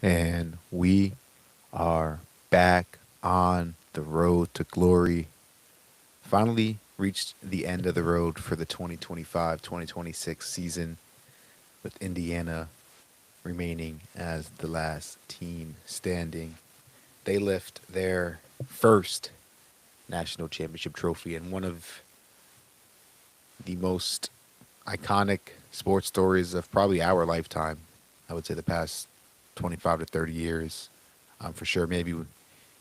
And we are back on the road to glory. Finally reached the end of the road for the 2025-2026 season, with Indiana remaining as the last team standing. They lift their first national championship trophy and one of the most iconic sports stories of probably our lifetime. I would say the past 25 to 30 years, for sure, maybe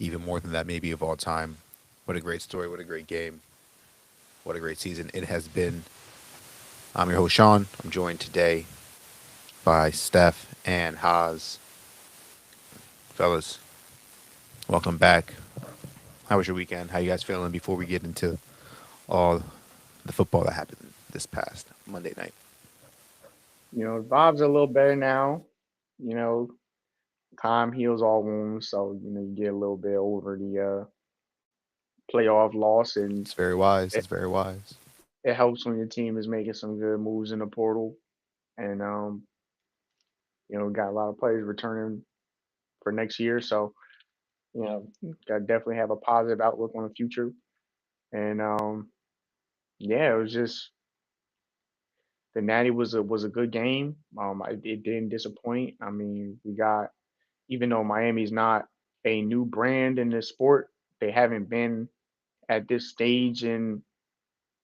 even more than that, maybe of all time. What a great story. What a great game. What a great season it has been. I'm your host, Sean. I'm joined today by Steph and Haas. Fellas, welcome back. How was your weekend? How you guys feeling before we get into all the football that happened this past Monday night? The vibes are a little better now. You know, time heals all wounds, so you get a little bit over the playoff loss, and It's very wise. it, It's very wise. it helps when your team is making some good moves in the portal, and got a lot of players returning for next year, so got to definitely have a positive outlook on the future, and yeah, it was just the Natty was a good game. It didn't disappoint. I mean, we got even though Miami's not a new brand in this sport, they haven't been at this stage in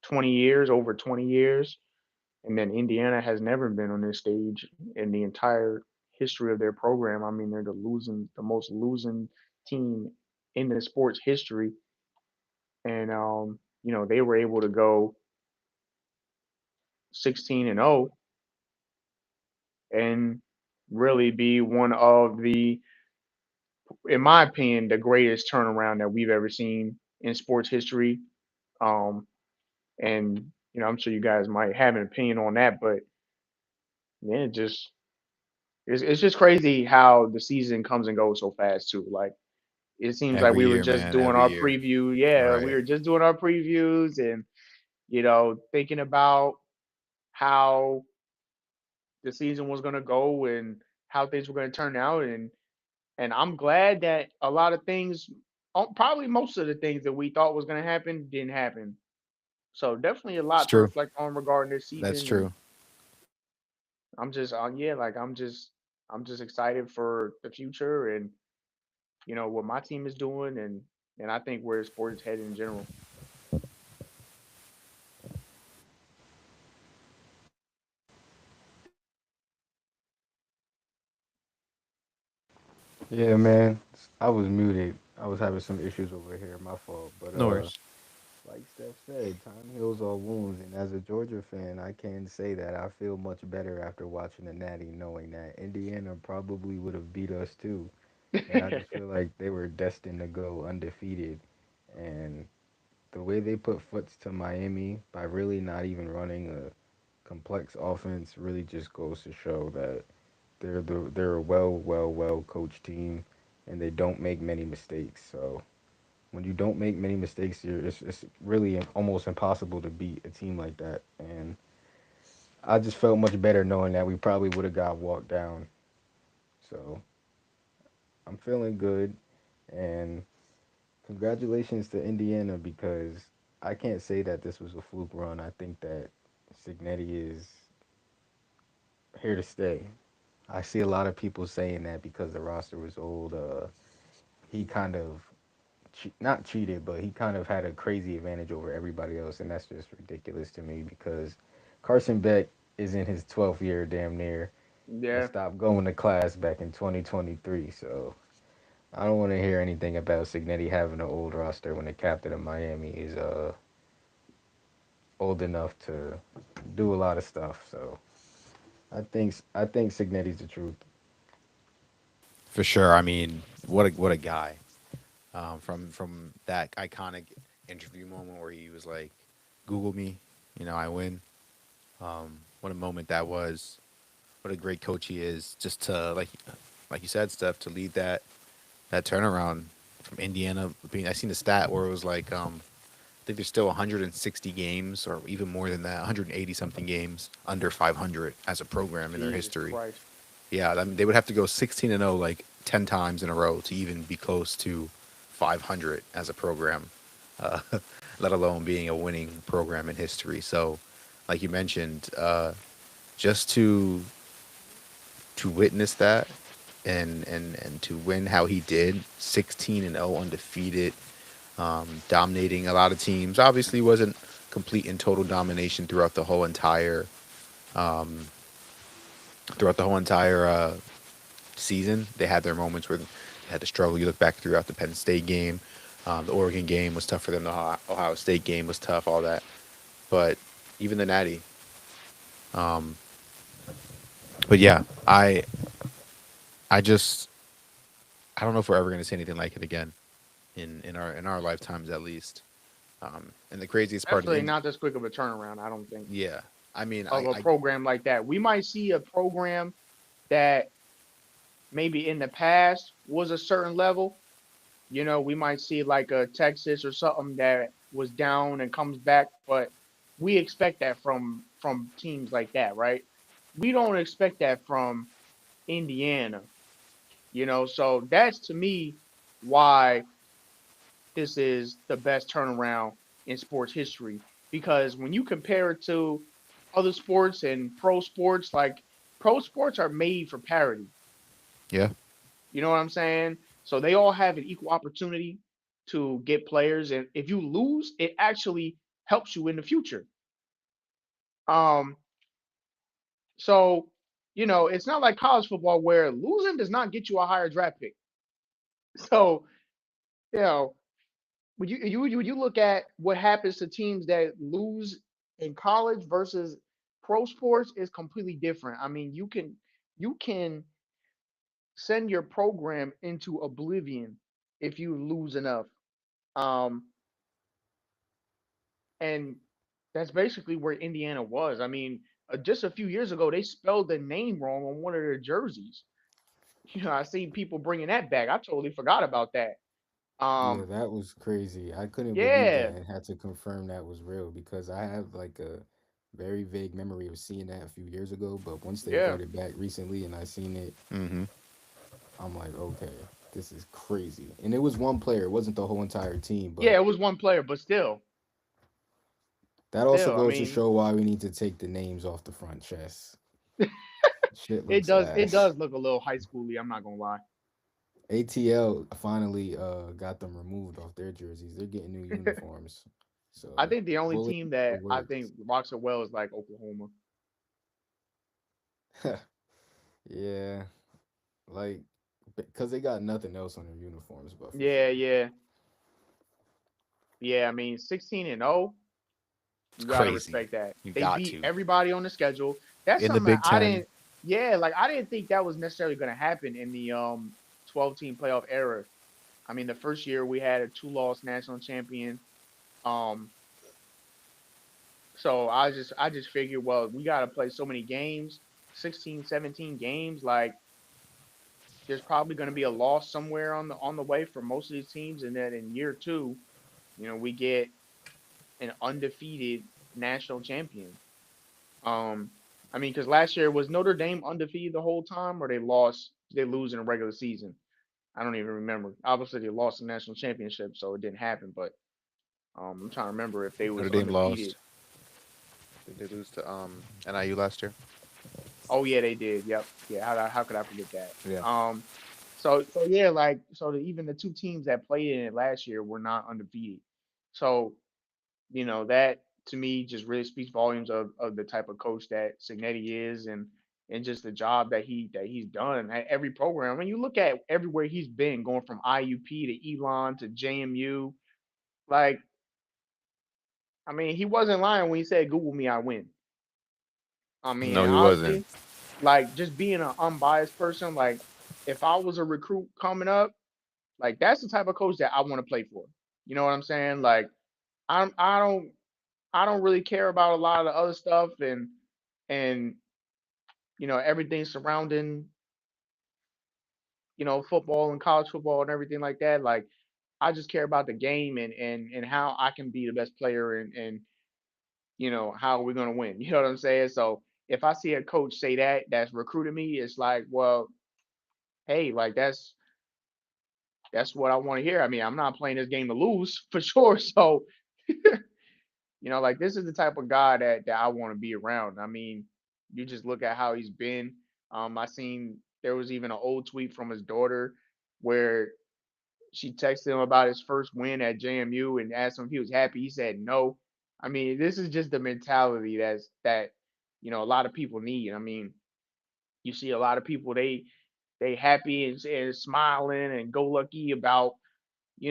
20 years, over 20 years. And then Indiana has never been on this stage in the entire history of their program. I mean, they're the most losing team in the sports history. And, they were able to go 16-0 and really be one of in my opinion, the greatest turnaround that we've ever seen in sports history. Um, and I'm sure you guys might have an opinion on that, but yeah, it's just crazy how the season comes and goes so fast too. Like it seems like Every we were year, just man. doing Every our year. preview. Yeah, we Right. were just doing our previews and thinking about how the season was gonna go and how things were gonna turn out and I'm glad that a lot of things, probably most of the things that we thought was gonna happen didn't happen. So definitely a It's lot to true. reflect on regarding this That's season, and true. I'm just, yeah, like I'm just excited for the future and what my team is doing, and I think where the sport is headed in general. Yeah, man. I was muted. I was having some issues over here. My fault. But No worries. like Steph said, time heals all wounds. And as a Georgia fan, I can say that I feel much better after watching the Natty, knowing that Indiana probably would have beat us too. And I just feel like they were destined to go undefeated. And the way they put foots to Miami by really not even running a complex offense really just goes to show that they're a well coached team, and they don't make many mistakes. So when you don't make many mistakes, it's really almost impossible to beat a team like that. And I just felt much better knowing that we probably would have got walked down. So I'm feeling good, and congratulations to Indiana because I can't say that this was a fluke run. I think that Signetti is here to stay. I see a lot of people saying that because the roster was old. He kind of not cheated, but he kind of had a crazy advantage over everybody else, and that's just ridiculous to me because Carson Beck is in his 12th year, damn near, and Yeah, stopped going to class back in 2023. So I don't want to hear anything about Signetti having an old roster when the captain of Miami is old enough to do a lot of stuff. So I think Signetti's the truth. For sure. I mean, what a guy. From that iconic interview moment where he was like, "Google me, I win." What a moment that was. What a great coach he is. Just to like you said, Steph, to lead that turnaround from Indiana. I seen the stat where it was like, I think there's still 160 games, or even more than that, 180 something games under 500 as a program in their Jesus history. Christ. Yeah, I mean, they would have to go 16-0 like 10 times in a row to even be close to 500 as a program, uh, let alone being a winning program in history. So, like you mentioned, just to witness that and to win how he did, 16-0 undefeated, dominating a lot of teams. Obviously, wasn't complete and total domination throughout the whole entire season. They had their moments where they had to struggle. You look back throughout the Penn State game, the Oregon game was tough for them. The Ohio State game was tough. All that, but even the Natty. Um, but yeah, I just I don't know if we're ever going to see anything like it again in our lifetimes at least. And the craziest part is, Especially not this quick of a turnaround. I don't think yeah, I mean, of a program like that. We might see a program that maybe in the past was a certain level. You know, we might see like a Texas or something that was down and comes back, but we expect that from teams like that, right? We don't expect that from Indiana, you know. So that's to me why this is the best turnaround in sports history because when you compare it to other sports and pro sports, like pro sports are made for parity. yeah, You know what I'm saying? So they all have an equal opportunity to get players, and if you lose, it actually helps you in the future. Um, so you know, it's not like college football where losing does not get you a higher draft pick. So you know, when you look at what happens to teams that lose in college versus pro sports is completely different. I mean, you can send your program into oblivion if you lose enough. Um, and that's basically where Indiana was. I mean, just a few years ago, they spelled the name wrong on one of their jerseys. You know, I seen people bringing that back. I totally forgot about that. Yeah, Um, that was crazy. I couldn't believe that yeah, and had to confirm that was real because I have like a very vague memory of seeing that a few years ago. But once they yeah, brought it back recently and I seen it, hmm I'm like, okay, this is crazy. And it was one player, it wasn't the whole entire team. yeah. But It was one player, but that also still. I goes to mean, show why we need to take the names off the front chest. Shit it looks does. It ass. does look a little high schooly. I'm not gonna lie. ATL finally got them removed off their jerseys. They're getting new uniforms. I So think the only bullet team the that I think works. rocks it well is like Oklahoma. Yeah, like because they got nothing else on their uniforms but for Yeah, fun. yeah, yeah. I mean, 16-0. it's You gotta crazy. respect that. You They got beat to everybody on the schedule. That's in the something that Big I Ten. didn't. Yeah, like I didn't think that was necessarily gonna happen in the 12 team playoff era. I mean, the first year we had a two-loss national champion. Um, so I just figured, well, we gotta play so many games, 16, 17 games. Like there's probably gonna be a loss somewhere on the way for most of these teams, and then in year two, you know, we get an undefeated national champion. Um, I mean, because last year was Notre Dame undefeated the whole time, or they lost? They lose in a regular season. I don't even remember. Obviously, they lost the national championship, so it didn't happen. But I'm trying to remember if they Notre was Dame undefeated. lost. Did they lose to NIU last year? Oh yeah, they did. Yep. Yeah. How could I forget that? Yeah. So yeah, like even the two teams that played in it last year were not undefeated. So you know that to me just really speaks volumes of the type of coach that Signetti is and just the job that he's done at every program. When you look at everywhere he's been, going from IUP to Elon to JMU, like I mean, he wasn't lying when he said Google me, I win. I mean, No, and he wasn't. honestly, like just being an unbiased person, like if I was a recruit coming up, like that's the type of coach that I want to play for. You know what I'm saying? Like I don't really care about a lot of the other stuff and everything surrounding football and college football and everything like that. Like I just care about the game and how I can be the best player and how we're gonna win. You know what I'm saying? So if I see a coach say that's recruiting me, it's like, well, hey, like that's what I want to hear. I mean, I'm not playing this game to lose for sure. So, like this is the type of guy that I want to be around. I mean, you just look at how he's been. I seen there was even an old tweet from his daughter where she texted him about his first win at JMU and asked him if he was happy. He said no. I mean, this is just the mentality that a lot of people need. I mean, you see a lot of people they happy and smiling and go lucky about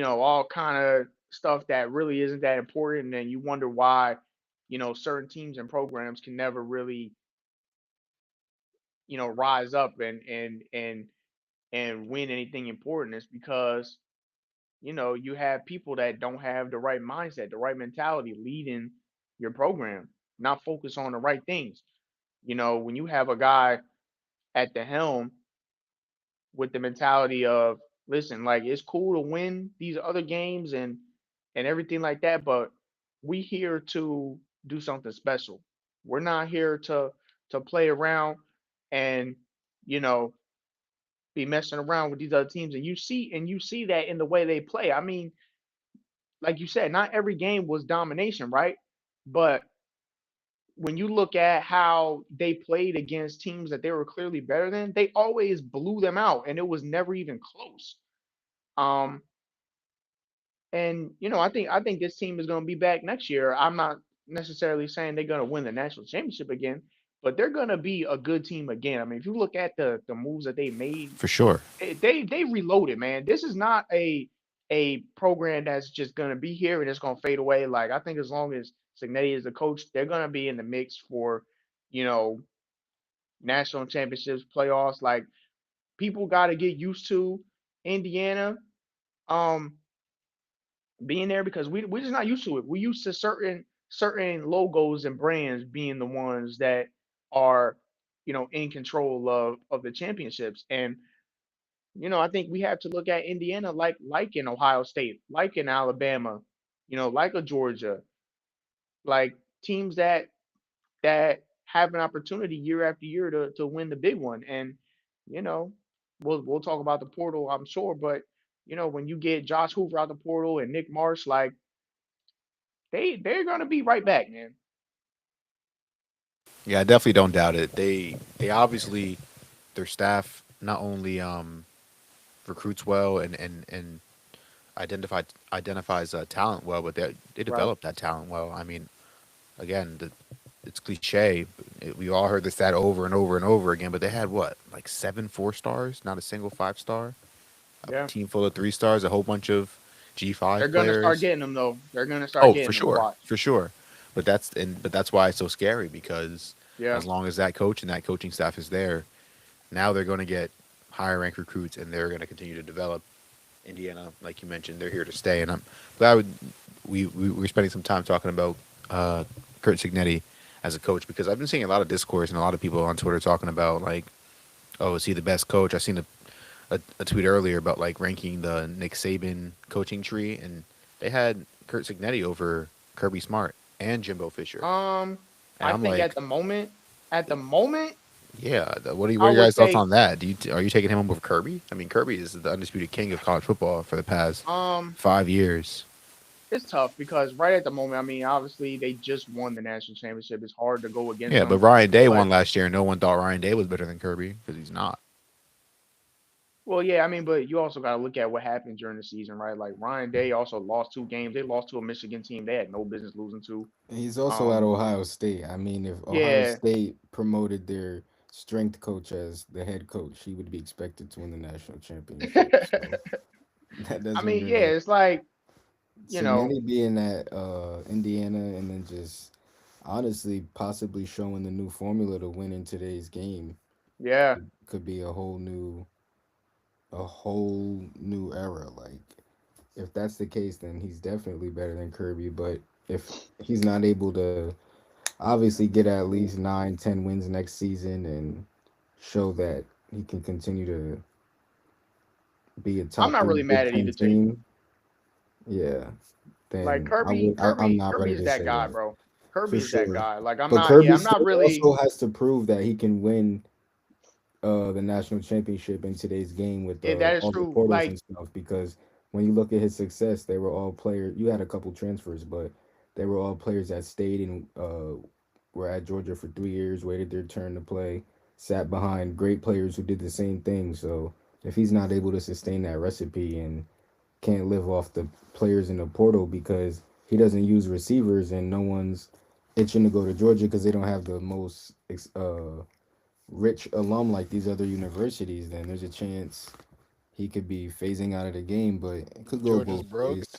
all kind of stuff that really isn't that important, and you wonder why certain teams and programs can never really rise up and win anything important. It's because you have people that don't have the right mindset, the right mentality leading your program, not focus on the right things. When you have a guy at the helm with the mentality of, listen, like it's cool to win these other games and everything like that, but we here to do something special. We're not here to play around and you know be messing around with these other teams. And you see that in the way they play. I mean, like you said, not every game was domination, right? But when you look at how they played against teams that they were clearly better than, they always blew them out, and it was never even close. Um, and I think this team is going to be back next year. I'm not necessarily saying they're going to win the national championship again, but they're going to be a good team again. I mean, if you look at the moves that they made, For sure. they reloaded, man. This is not a program that's just gonna be here and it's gonna fade away. Like I think as long as Signetti is the coach, they're gonna be in the mix for, you know, national championships, playoffs. Like people gotta get used to Indiana um being there because we're just not used to it. We're used to certain logos and brands being the ones that are, in control of the championships. And I think we have to look at Indiana like in Ohio State, like in Alabama, like a Georgia, like teams that have an opportunity year after year to win the big one. And you know, we'll talk about the portal, I'm sure, but when you get Josh Hoover out the portal and Nick Marsh, like they're gonna be right back, man. Yeah, I definitely don't doubt it. They obviously their staff not only recruits well and identifies talent well, but they Right. develop that talent well. I mean, again, it's cliche. We all heard this stat over and over and over again, but they had what, like 7 4 stars, not a single 5 star. A Yeah. team full of 3 stars, a whole bunch of They're G5 gonna start players. getting them though. They're gonna start Oh, getting for them. sure, Watch. for sure. But that's why it's so scary because Yeah. as long as that coach and that coaching staff is there, now they're going to get higher ranked recruits and they're going to continue to develop. Indiana, like you mentioned, they're here to stay, and I'm glad we're spending some time talking about uh, Kurt Signetti as a coach because I've been seeing a lot of discourse and a lot of people on Twitter talking about like, oh, is he the best coach? I seen a tweet earlier about like ranking the Nick Saban coaching tree, and they had Kurt Signetti over Kirby Smart and Jimbo Fisher, Um, and I I'm think like, at the moment, yeah, what I are your would guys' thoughts say on that? Are you taking him over Kirby? I mean, Kirby is the undisputed king of college football for the past um 5 years. it's tough because right at the moment, I mean, obviously they just won the national championship. It's hard to go against Yeah, but them. Ryan Day But won last year, and no one thought Ryan Day was better than Kirby because he's not. well, yeah, I mean, but you also got to look at what happened during the season, right? Like Ryan Day also lost 2 games. They lost to a Michigan team they had no business losing to. He's also at Um, Ohio State. I mean, if Ohio yeah, State promoted their strength coach as the head coach, he would be expected to win the national championship. So that I doesn't mean, yeah, really it's like you know, Signetti being at Indiana and then just honestly possibly showing the new formula to win in today's game yeah. could be a whole new era. Like if that's the case, then he's definitely better than Kirby. But if he's not able to obviously get at least 9, 10 wins next season and show that he can continue to be a I'm top not three really mad Big at Ten either team. team, yeah, Like then Kirby, I'm Kirby, not Kirby ready is to that say guy, that. bro. Kirby for is that sure. guy. Like But I'm not still really. also has to prove that he can win the national championship in today's game with That is all the true. portals Like and stuff. Because when you look at his success, they were all players. You had a couple transfers, but they were all players that stayed and were at Georgia for 3 years, waited their turn to play, sat behind great players who did the same thing. So if he's not able to sustain that recipe and can't live off the players in the portal because he doesn't use receivers and no one's itching to go to Georgia because they don't have the most rich alum like these other universities, then there's a chance he could be phasing out of the game, but it could go Georgia's both broke. ways.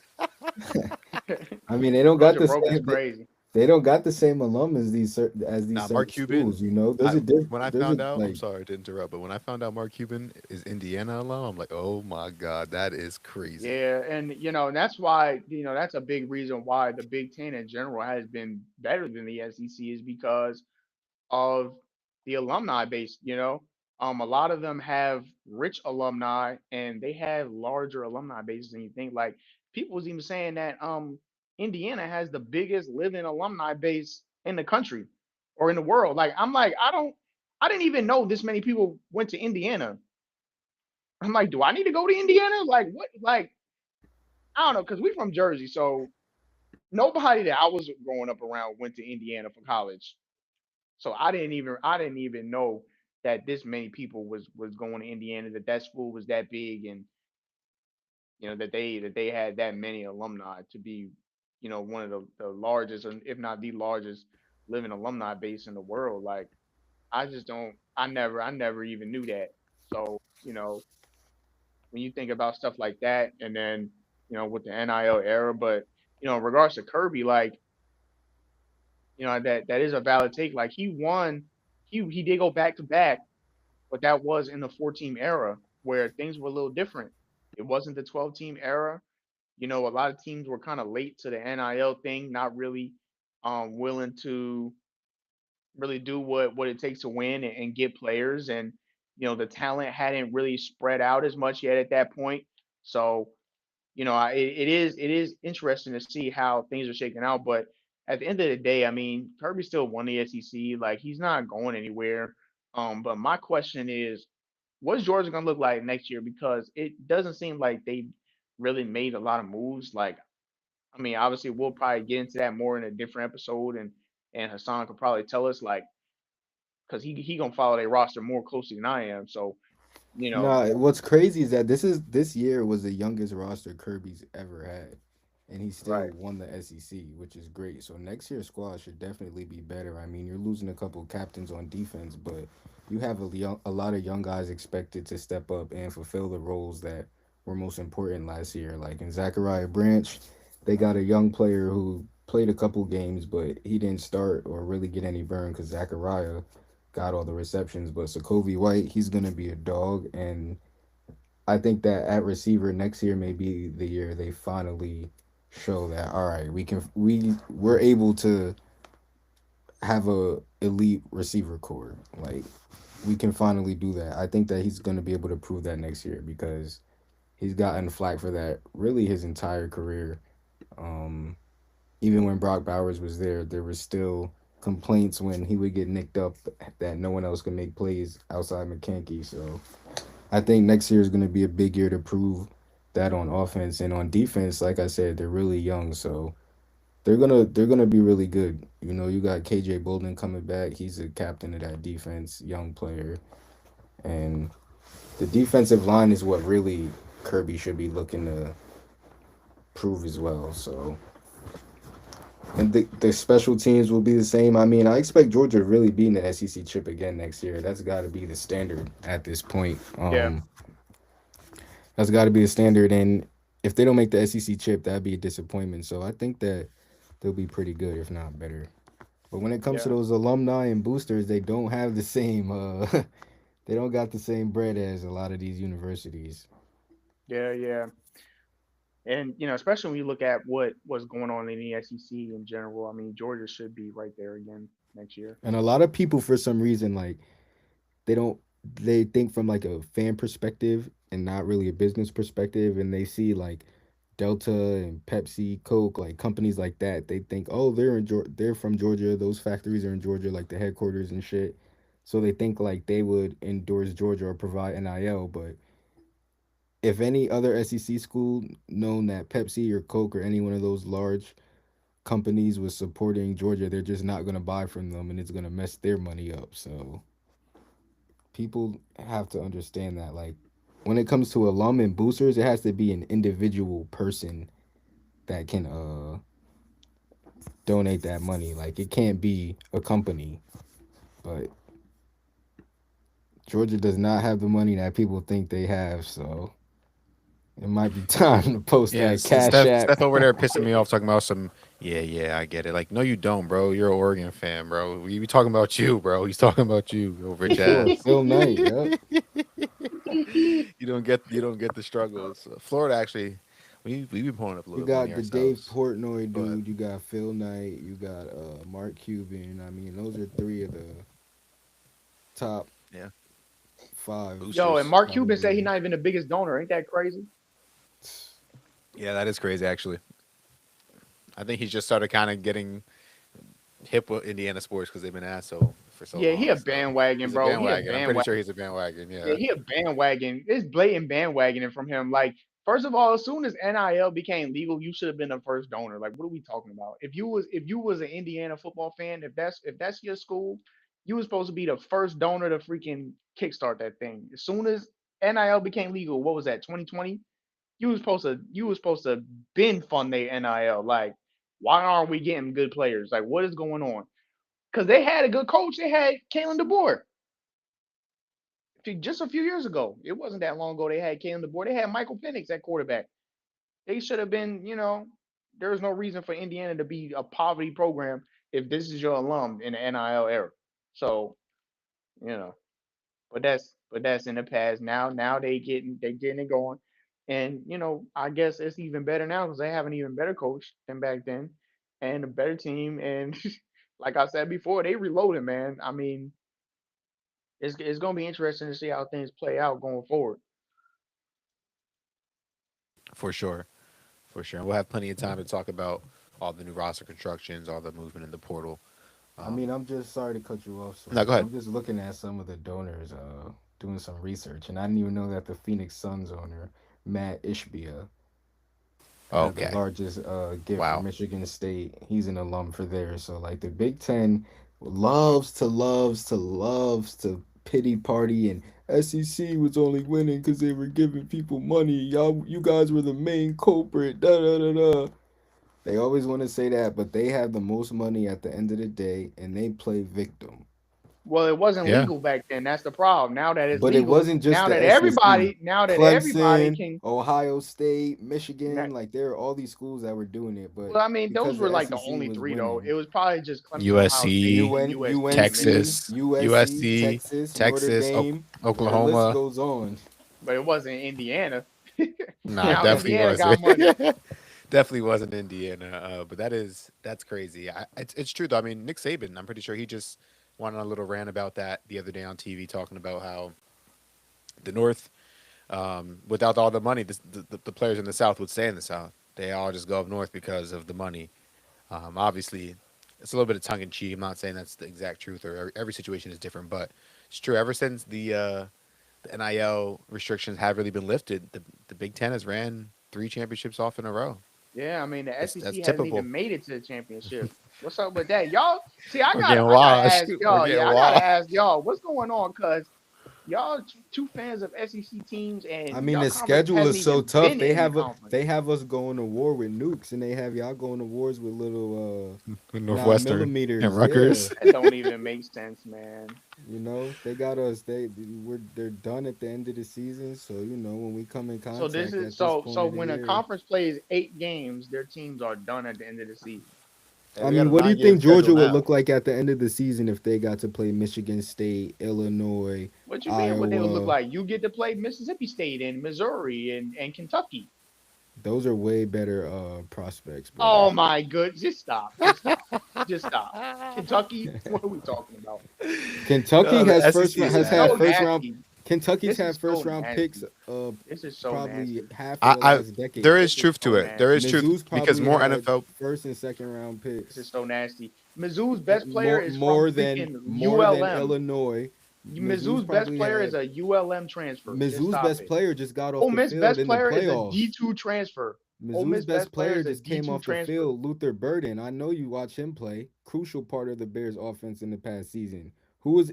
I mean, they don't got Georgia the broke is same crazy. they don't got the same alum as these Now, Mark certain Cuban. schools. You know, I when I there's a found out, I'm like sorry to interrupt, but when I found out Mark Cuban is Indiana alum, I'm like, oh my god, that is crazy. Yeah, and and that's why that's a big reason why the Big Ten in general has been better than the SEC is because of the alumni base. A lot of them have rich alumni and they have larger alumni bases than you think. Like people was even saying that Indiana has the biggest living alumni base in the country or in the world. Like I'm like I didn't even know this many people went to Indiana. I'm like, do I need to go to Indiana? Like what? Like I don't know, because we from Jersey, so nobody that I was growing up around went to Indiana for college. So I didn't even know that this many people was going to Indiana, that school was that big, and that they had that many alumni to be one of the largest, and if not the largest living alumni base in the world. Like I just don't I never even knew that. So when you think about stuff like that, and then with the NIL era, but in regards to Kirby, like that is a valid take. Like he won, he did go back to back, but that was in the 4 team era where things were a little different. It wasn't the 12 team era. A lot of teams were kind of late to the NIL thing, not really willing to really do what it takes to win and get players, and the talent hadn't really spread out as much yet at that point. So it is interesting to see how things are shaking out. But at the end of the day, I mean, Kirby still won the SEC. Like he's not going anywhere. But my question is, what's Georgia gonna look like next year? Because it doesn't seem like they really made a lot of moves. Like, I mean, obviously we'll probably get into that more in a different episode, and Hassan could probably tell us like, because he gonna follow their roster more closely than I am. So you know, nah. What's crazy is that this year was the youngest roster Kirby's ever had, and he still right? won the SEC, which is great. So next year's squad should definitely be better. I mean, you're losing a couple captains on defense, but you have a lot of young guys expected to step up and fulfill the roles that were most important last year. Like in Zachariah Branch, they got a young player who played a couple games, but he didn't start or really get any burn because Zachariah got all the receptions. But Sokovie White, he's gonna be a dog, and I think that at receiver next year may be the year they finally show that all right, we're able to have a elite receiver core. Like we can finally do that. I think that he's gonna be able to prove that next year because he's gotten flack for that really his entire career. Um, Even when Brock Bowers was there was still complaints when he would get nicked up that no one else could make plays outside McKenkie. So I think next year is going to be a big year to prove that on offense and on defense. Like I said, they're really young, so they're gonna be really good. You know, you got KJ Bolden coming back. He's the captain of that defense, young player, and the defensive line is what really Kirby should be looking to prove as well. So and the special teams will be the same. I mean, I expect Georgia to really be in the SEC chip again next year. That's got to be the standard at this point. Yeah, That's got to be the standard. And if they don't make the SEC chip, that'd be a disappointment. So I think that they'll be pretty good, if not better. But when it comes to yeah, those alumni and boosters, they don't have the same. They don't got the same bread as a lot of these universities. yeah. And especially when you look at what's going on in the SEC in general, I mean, Georgia should be right there again next year. And a lot of people, for some reason, like they don't they think from like a fan perspective and not really a business perspective, and they see like Delta and Pepsi, Coke, like companies like that, they think, oh, they're from Georgia. Those factories are in Georgia, like the headquarters and shit. So they think like they would endorse Georgia or provide NIL. But if any other SEC school known that Pepsi or Coke or any one of those large companies was supporting Georgia, they're just not gonna buy from them, and it's gonna mess their money up. So people have to understand that, like, when it comes to alum and boosters, it has to be an individual person that can donate that money. Like, it can't be a company. But Georgia does not have the money that people think they have, so it might be time to post Yeah, that Cash App. Steph over there pissing me off talking about some. Yeah, yeah, I get it. Like, no, you don't, bro. You're an Oregon fan, bro. We be talking about you, bro. He's talking about you over Sure, Jazz. Phil Knight. Yep. You don't get the struggles. Florida actually, we been pulling up a You little money got the Dave ourselves. Portnoy Go ahead. dude. You got Phil Knight. You got Mark Cuban. I mean, those are three of the top Yeah, five, Yo, and boosters. Mark Cuban said he's probably. not even the biggest donor. Ain't that crazy? Yeah, that is crazy. Actually, I think he's just started kind of getting hip with Indiana sports because they've been asshole for so Yeah, he long. a So bandwagon, he's a bro. He a bandwagon. I'm pretty sure bandwagon. he's a bandwagon. Yeah, Yeah. he a bandwagon. It's blatant bandwagoning from him. Like, first of all, as soon as NIL became legal, you should have been the first donor. Like, what are we talking about? If you was an Indiana football fan, if that's your school, you was supposed to be the first donor to freaking kickstart that thing. As soon as NIL became legal, what was that, 2020? You was supposed to bin fund their NIL. Like, why aren't we getting good players? Like, what is going on? Because they had a good coach. They had Kalen DeBoer just a few years ago. It wasn't that long ago. They had Kalen DeBoer. They had Michael Penix at quarterback. They should have been. There's no reason for Indiana to be a poverty program if this is your alum in the NIL era. So you know, but that's in the past. Now they getting it going, and I guess it's even better now because they have an even better coach than back then, and a better team. And like I said before, they reloaded, man. I mean, it's gonna be interesting to see how things play out going forward. For sure. For sure. And we'll have plenty of time to talk about all the new roster constructions, all the movement in the portal. I mean, I'm just sorry to cut you off, No, Sway, go but ahead. I'm just looking at some of the donors, doing some research, and I didn't even know that the Phoenix Suns owner, Matt Ishbia, had the Okay. largest gift for Wow. Michigan State. He's an alum for there. So like the Big Ten loves to pity party, and SEC was only winning because they were giving people money. You guys were the main culprit. Da da da da. They always want to say that, but they have the most money at the end of the day, and they play victim. Well, it wasn't Yeah. legal back then. That's the problem. Now that it's But it legal, wasn't just now the that SEC. everybody, now that everybody Clemson, can. Ohio State, Now, Michigan, like there are all these schools that were doing it, but well, I mean, those because were the like the SEC only was three though. It winning, was probably just Clemson, Ohio State, USC, and USC and Michigan. Texas, USC, USC, Texas, Notre Texas, Dame, the list Oklahoma. goes on. But it wasn't Indiana. Nah, it Now definitely Indiana wasn't. got money. Definitely wasn't Indiana. But that's crazy. It's true though. I mean, Nick Saban. I'm pretty sure he just went on a little rant about that the other day on TV, talking about how the North, without all the money, the players in the South would stay in the South. They all just go up north because of the money. Obviously, it's a little bit of tongue in cheek. I'm not saying that's the exact truth, or every situation is different, but it's true. Ever since the NIL restrictions have really been lifted, the Big Ten has ran 3 championships off in a row. Yeah, I mean the That's SEC hasn't typical. even made it to the championship. What's up with that, y'all? See, I We're gotta, getting I gotta washed. ask We're y'all. getting Yeah, I gotta washed. ask y'all what's going on, cause y'all two fans of SEC teams, I and mean, y'all the conference schedule hasn't is so even tough. been They in the have conference. they have us going to war with nukes, and they have y'all going to wars with little nine Northwestern and millimeters. Yeah, Rutgers. That don't even make sense, man. they got us. They're done at the end of the season. So when we come in So this contact is at this so point of the when a year, conference plays 8 games, their teams are done at the end of the season. Hey, I we got mean, a what do you 9 game think schedule Georgia would now. look like at the end of the season if they got to play Michigan State, Illinois, What you mean? What they would look Iowa? like? You get to play Mississippi State and Missouri and Kentucky. Those are way better prospects, brother. Oh my good, just stop, just stop, just stop. Kentucky, what are we talking about? Kentucky The has SEC is has It's had so ass. first round nasty. Kentucky's This had is so first round picks nasty. This is so probably nasty. half of the I last there decade. is This is truth to so it. There is nasty. truth Mizzou's because probably more had NFL. first and second round This is picks. so nasty. Mizzou's best player More is from freaking more than ULM. Illinois. Mizzou's Mizzou's best probably player is had a ULM transfer. Just Mizzou's stop best it. player just got off Ole the Miss field best in the player is a playoffs. D2 transfer. Ole Mizzou's Miss best best player player is a just came D2 off the transfer. field, Luther Burden. I know you watch him play. Crucial part of the Bears offense in the past season. Who was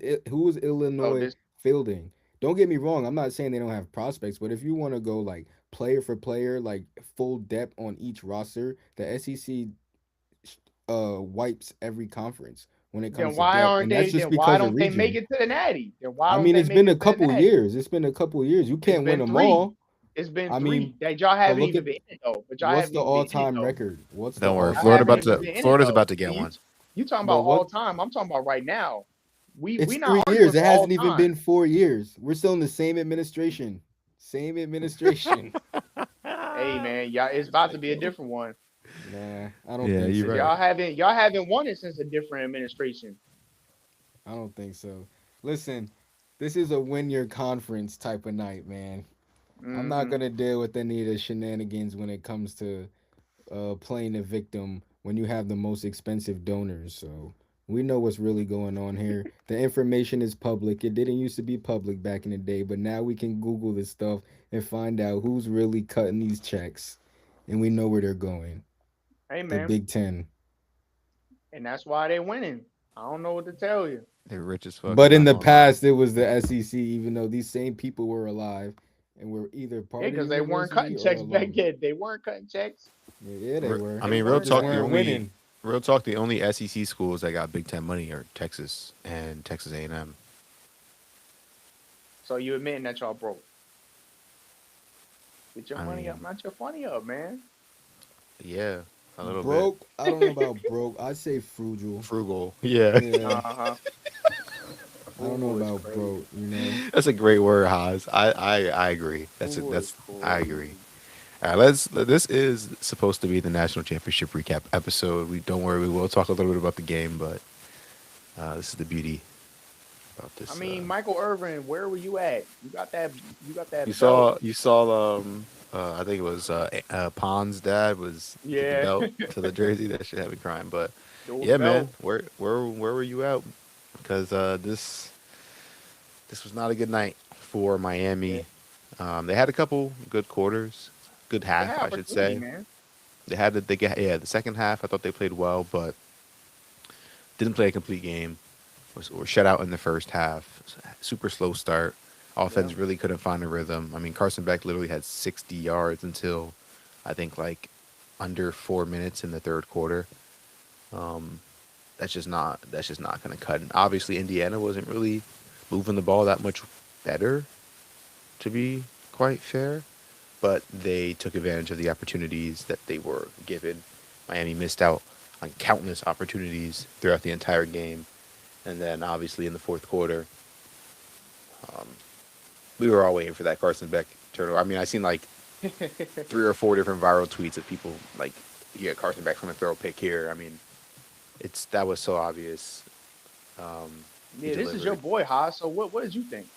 Oh, Illinois this fielding? Don't get me wrong, I'm not saying they don't have prospects, but if you want to go like player for player, like full depth on each roster, the SEC wipes every conference when it then comes to why depth, aren't and that's they? just Then why because of don't they make region. it to the Natty? Then why I don't mean, they it's make been it a to the couple Natty? years. It's been a couple years. You It's can't win been them three. all. It's been I mean, three that y'all but haven't look even at been in it though. But y'all what's haven't the even been in it all-time though. record. What's the Don't worry, Y'all all-time Florida haven't about even record? to been in it Florida's though. about to get You one. you talking But about what? all time? I'm talking about right now. We It's not 3 years. arguing It for all hasn't even time. been 4 years. We're still in the same administration. Same administration. Hey man, y'all, it's about to be a different one Nah, I don't Yeah, think you're because so. right. y'all haven't won it since a different administration. I don't think so. Listen, this is a win your conference type of night, man. I'm not Hmm. gonna deal with any of the shenanigans when it comes to playing the victim when you have the most expensive donors. So we know what's really going on here. The information is public. It didn't used to be public back in the day, but now we can Google this stuff and find out who's really cutting these checks, and we know where they're going. Hey The man, Big Ten. and that's why they winning. I don't know what to tell you. They're rich as fuck. But I'm in not the gonna lie. past, it was the SEC, even though these same people were alive and were either Yeah, part of the because they weren't university cutting or checks back alum. then. They weren't cutting checks. Yeah, they were. I They mean, They real weren't just talk. cutting The weren't checks. only winning. real talk. The only SEC schools that got Big Ten money are Texas and Texas A&M. So you admitting that y'all broke? Get your I money up, mean, not your funny up, man. yeah, a little bit Broke. I don't know about broke. I'd say frugal. frugal. Yeah, Yeah. Uh-huh. I don't know Frugal is about crazy. broke, you know. that's a great word, Haas. I agree. Frugal is I agree. crazy. All right, let's. This is supposed to be the national championship recap episode. We don't worry. We will talk a little bit about the game, but this is the beauty about I this. mean, Michael Irvin, where were you at? You got You that belt. saw. You saw. I think it was Pond's dad was with the Yeah. belt to the jersey. That shit had me crying. But Dual yeah, man, belt. where were you out? Because this was not a good night for Yeah. Miami. They had a couple good quarters, good They half, had I should opportunity, say. man. The second half I thought they played well, but didn't play a complete game. Were shut out in the first half. Super slow start. Yeah. Offense really couldn't find a rhythm. I mean, Carson Beck literally had 60 yards until I think like under 4 minutes in the third quarter. Um, that's just not going to cut. And obviously, Indiana wasn't really moving the ball that much better, to be quite fair. But they took advantage of the opportunities that they were given. Miami missed out on countless opportunities throughout the entire game, and then obviously in the fourth quarter, um, we were all waiting for that Carson Beck turnover. I mean, I seen like 3 or 4 different viral tweets of people like, "Yeah, Carson Beck's gonna throw a pick here." I mean, that was so obvious. He Yeah, this is your delivered. boy, Haas. So what did you think?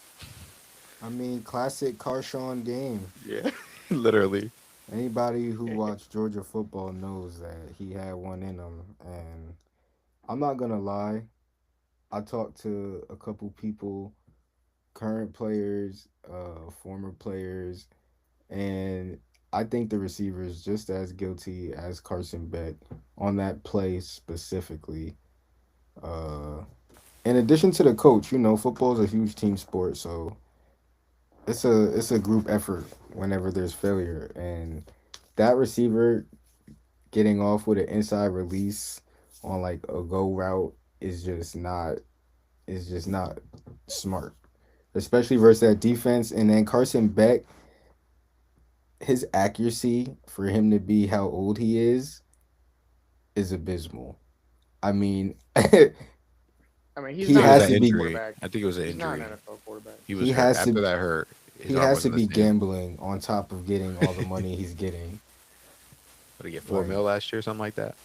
I mean, classic Carshawn game. Yeah, literally. Anybody who watched Georgia football knows that he had one in him. And I'm not gonna lie, I talked to a couple people, current players, former players, and I think the receiver is just as guilty as Carson Beck on that play specifically. Uh, in addition to the coach, football is a huge team sport, so it's a group effort whenever there's failure, and that receiver getting off with an inside release on like a go route is just not smart, especially versus that defense. And then Carson Beck, his accuracy for him to be how old he is abysmal. I mean, I mean, he's he I think it not was an has that to NFL be injury. quarterback. I think it was an He's not injury. an NFL quarterback. He was he hurt. has After to that hurt, his he arm has to wasn't the be same. gambling on top of getting all the money he's getting. Did he get four Like, mil last year, something like that?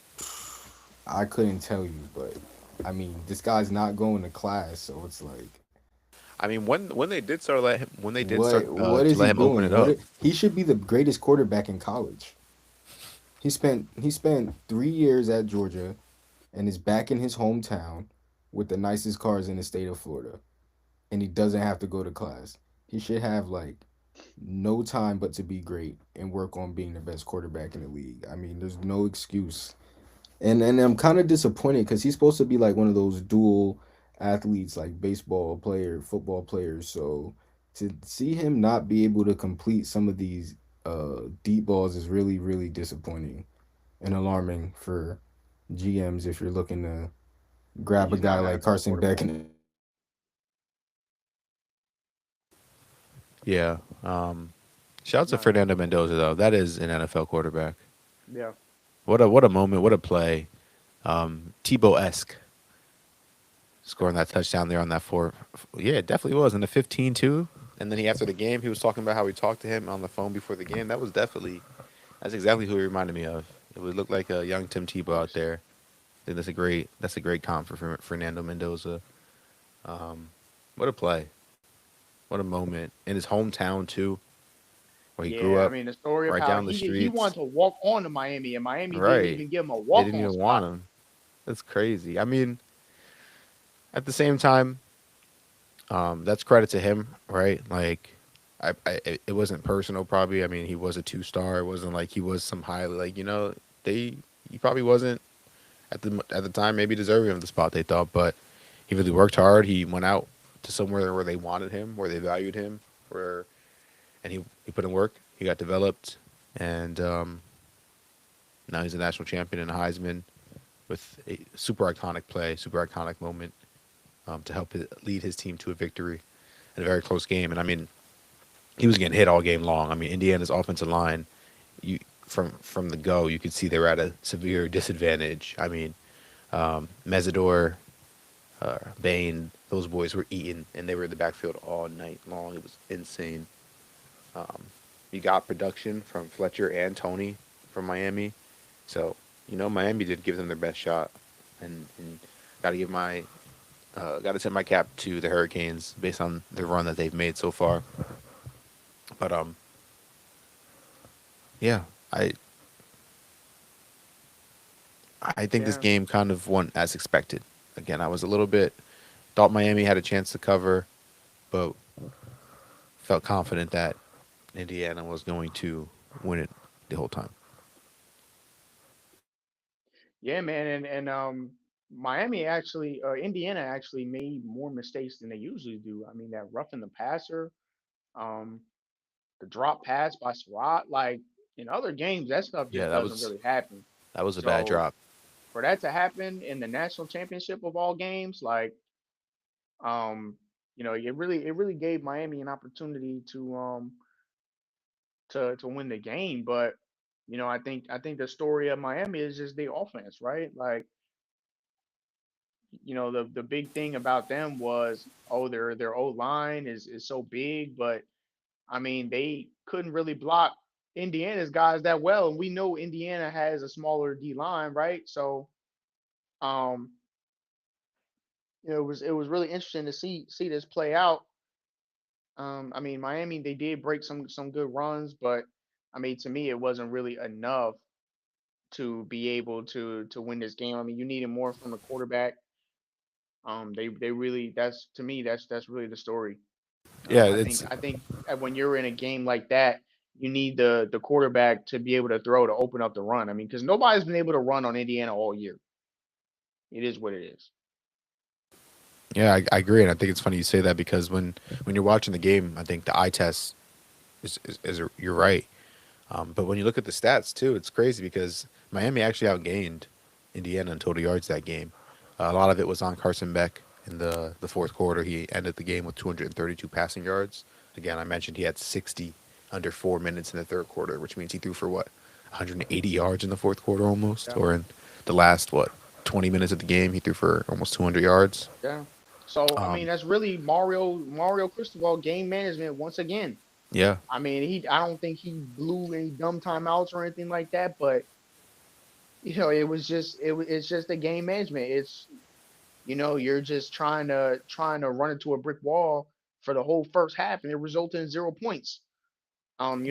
I couldn't tell you, but I mean, this guy's not going to class, so it's like I mean, when they did start when they did start What to is let he him open it doing? up. He should be the greatest quarterback in college. He spent 3 years at Georgia and is back in his hometown with the nicest cars in the state of Florida, and he doesn't have to go to class. He should have like no time but to be great and work on being the best quarterback in the league. I mean, there's no excuse. And I'm kind of disappointed because he's supposed to be like one of those dual athletes, like baseball player, football players. So to see him not be able to complete some of these deep balls is really, really disappointing and alarming for GMs if you're looking to Yeah, grab a he's guy not an like NFL Carson Beck quarterback. and Yeah. Shout out He's to not an Fernando NFL Mendoza quarterback. though. That is an NFL quarterback. Yeah. What a moment. What a play. Tebow esque scoring that touchdown there on that four. Yeah, it definitely was. And the 15 too. And then after the game, he was talking about how he talked to him on the phone before the game. That's exactly who he reminded me of. It would look like a young Tim Of Tebow out course. there. I think that's a great comp for Fernando Mendoza. What a play. What a moment. In his hometown too, where he grew Yeah, I up mean the story of right how down the he wanted streets. to walk on to Miami, and Miami didn't Right. even give him a They walk didn't on even want spot. him. That's crazy. I mean, at the same time, that's credit to him, right? Like, it wasn't personal, probably. I mean, he was a 2 star. It wasn't like he was some highly like he probably wasn't at the time maybe deserving of the spot they thought, but he really worked hard. He went out to somewhere where they wanted him, where they valued him, where and he put in work. He got developed, and now he's a national champion and a Heisman with a super iconic play, super iconic moment to help lead his team to a victory in a very close game. And I mean, he was getting hit all game long. I mean, Indiana's offensive line, you from the go, you could see they were at a severe disadvantage. I mean, Mesidor, Bain, those boys were eating, and they were in the backfield all night long. It was insane. Um, you got production from Fletcher and Tony from Miami, so Miami did give them their best shot, and got to got to tip my cap to the Hurricanes based on the run that they've made so far. But yeah, I I think this Yeah. game kind of went as expected. Again, I was a little bit thought Miami had a chance to cover, but felt confident that Indiana was going to win it the whole time. Yeah, man, and Miami actually, Indiana actually made more mistakes than they usually do. I mean, that roughing the passer, um, the drop pass by Surratt, like in other games, that stuff Yeah, just that doesn't was really happen. that was a bad So drop. for that to happen in the national championship of all games, like, um, it really gave Miami an opportunity to win the game. But I think the story of Miami is just the offense, right? Like, the big thing about them was, oh, their O line is so big, but I mean they couldn't really block Indiana's guys that well, and we know Indiana has a smaller D line, right? So um it was really interesting to see this play out. I mean, Miami, they did break some good runs, but I mean, to me it wasn't really enough to be able to win this game. I mean, you needed more from the quarterback. They really, that's to me, that's really the story. Yeah, I think it's I think when you're in a game like that, you need the quarterback to be able to throw to open up the run. I mean, because nobody's been able to run on Indiana all year. It is what it is. yeah, I agree, and I think it's funny you say that because when you're watching the game, I think the eye test you're right. But when you look at the stats too, it's crazy because Miami actually outgained Indiana in total yards that game. A lot of it was on Carson Beck in the fourth quarter. He ended the game with 232 passing yards. Again, I mentioned he had 60 under 4 minutes in the third quarter, which means he threw for what 180 yards in the fourth quarter almost, Yeah, or in the last 20 minutes of the game, he threw for almost 200 yards. yeah. So I mean, Um, that's really Mario Cristobal game management once again. yeah, I mean, I don't think he blew any dumb timeouts or anything like that, but it's just the game management. It's you're just trying to run into a brick wall for the whole first half, and it resulted in 0 points.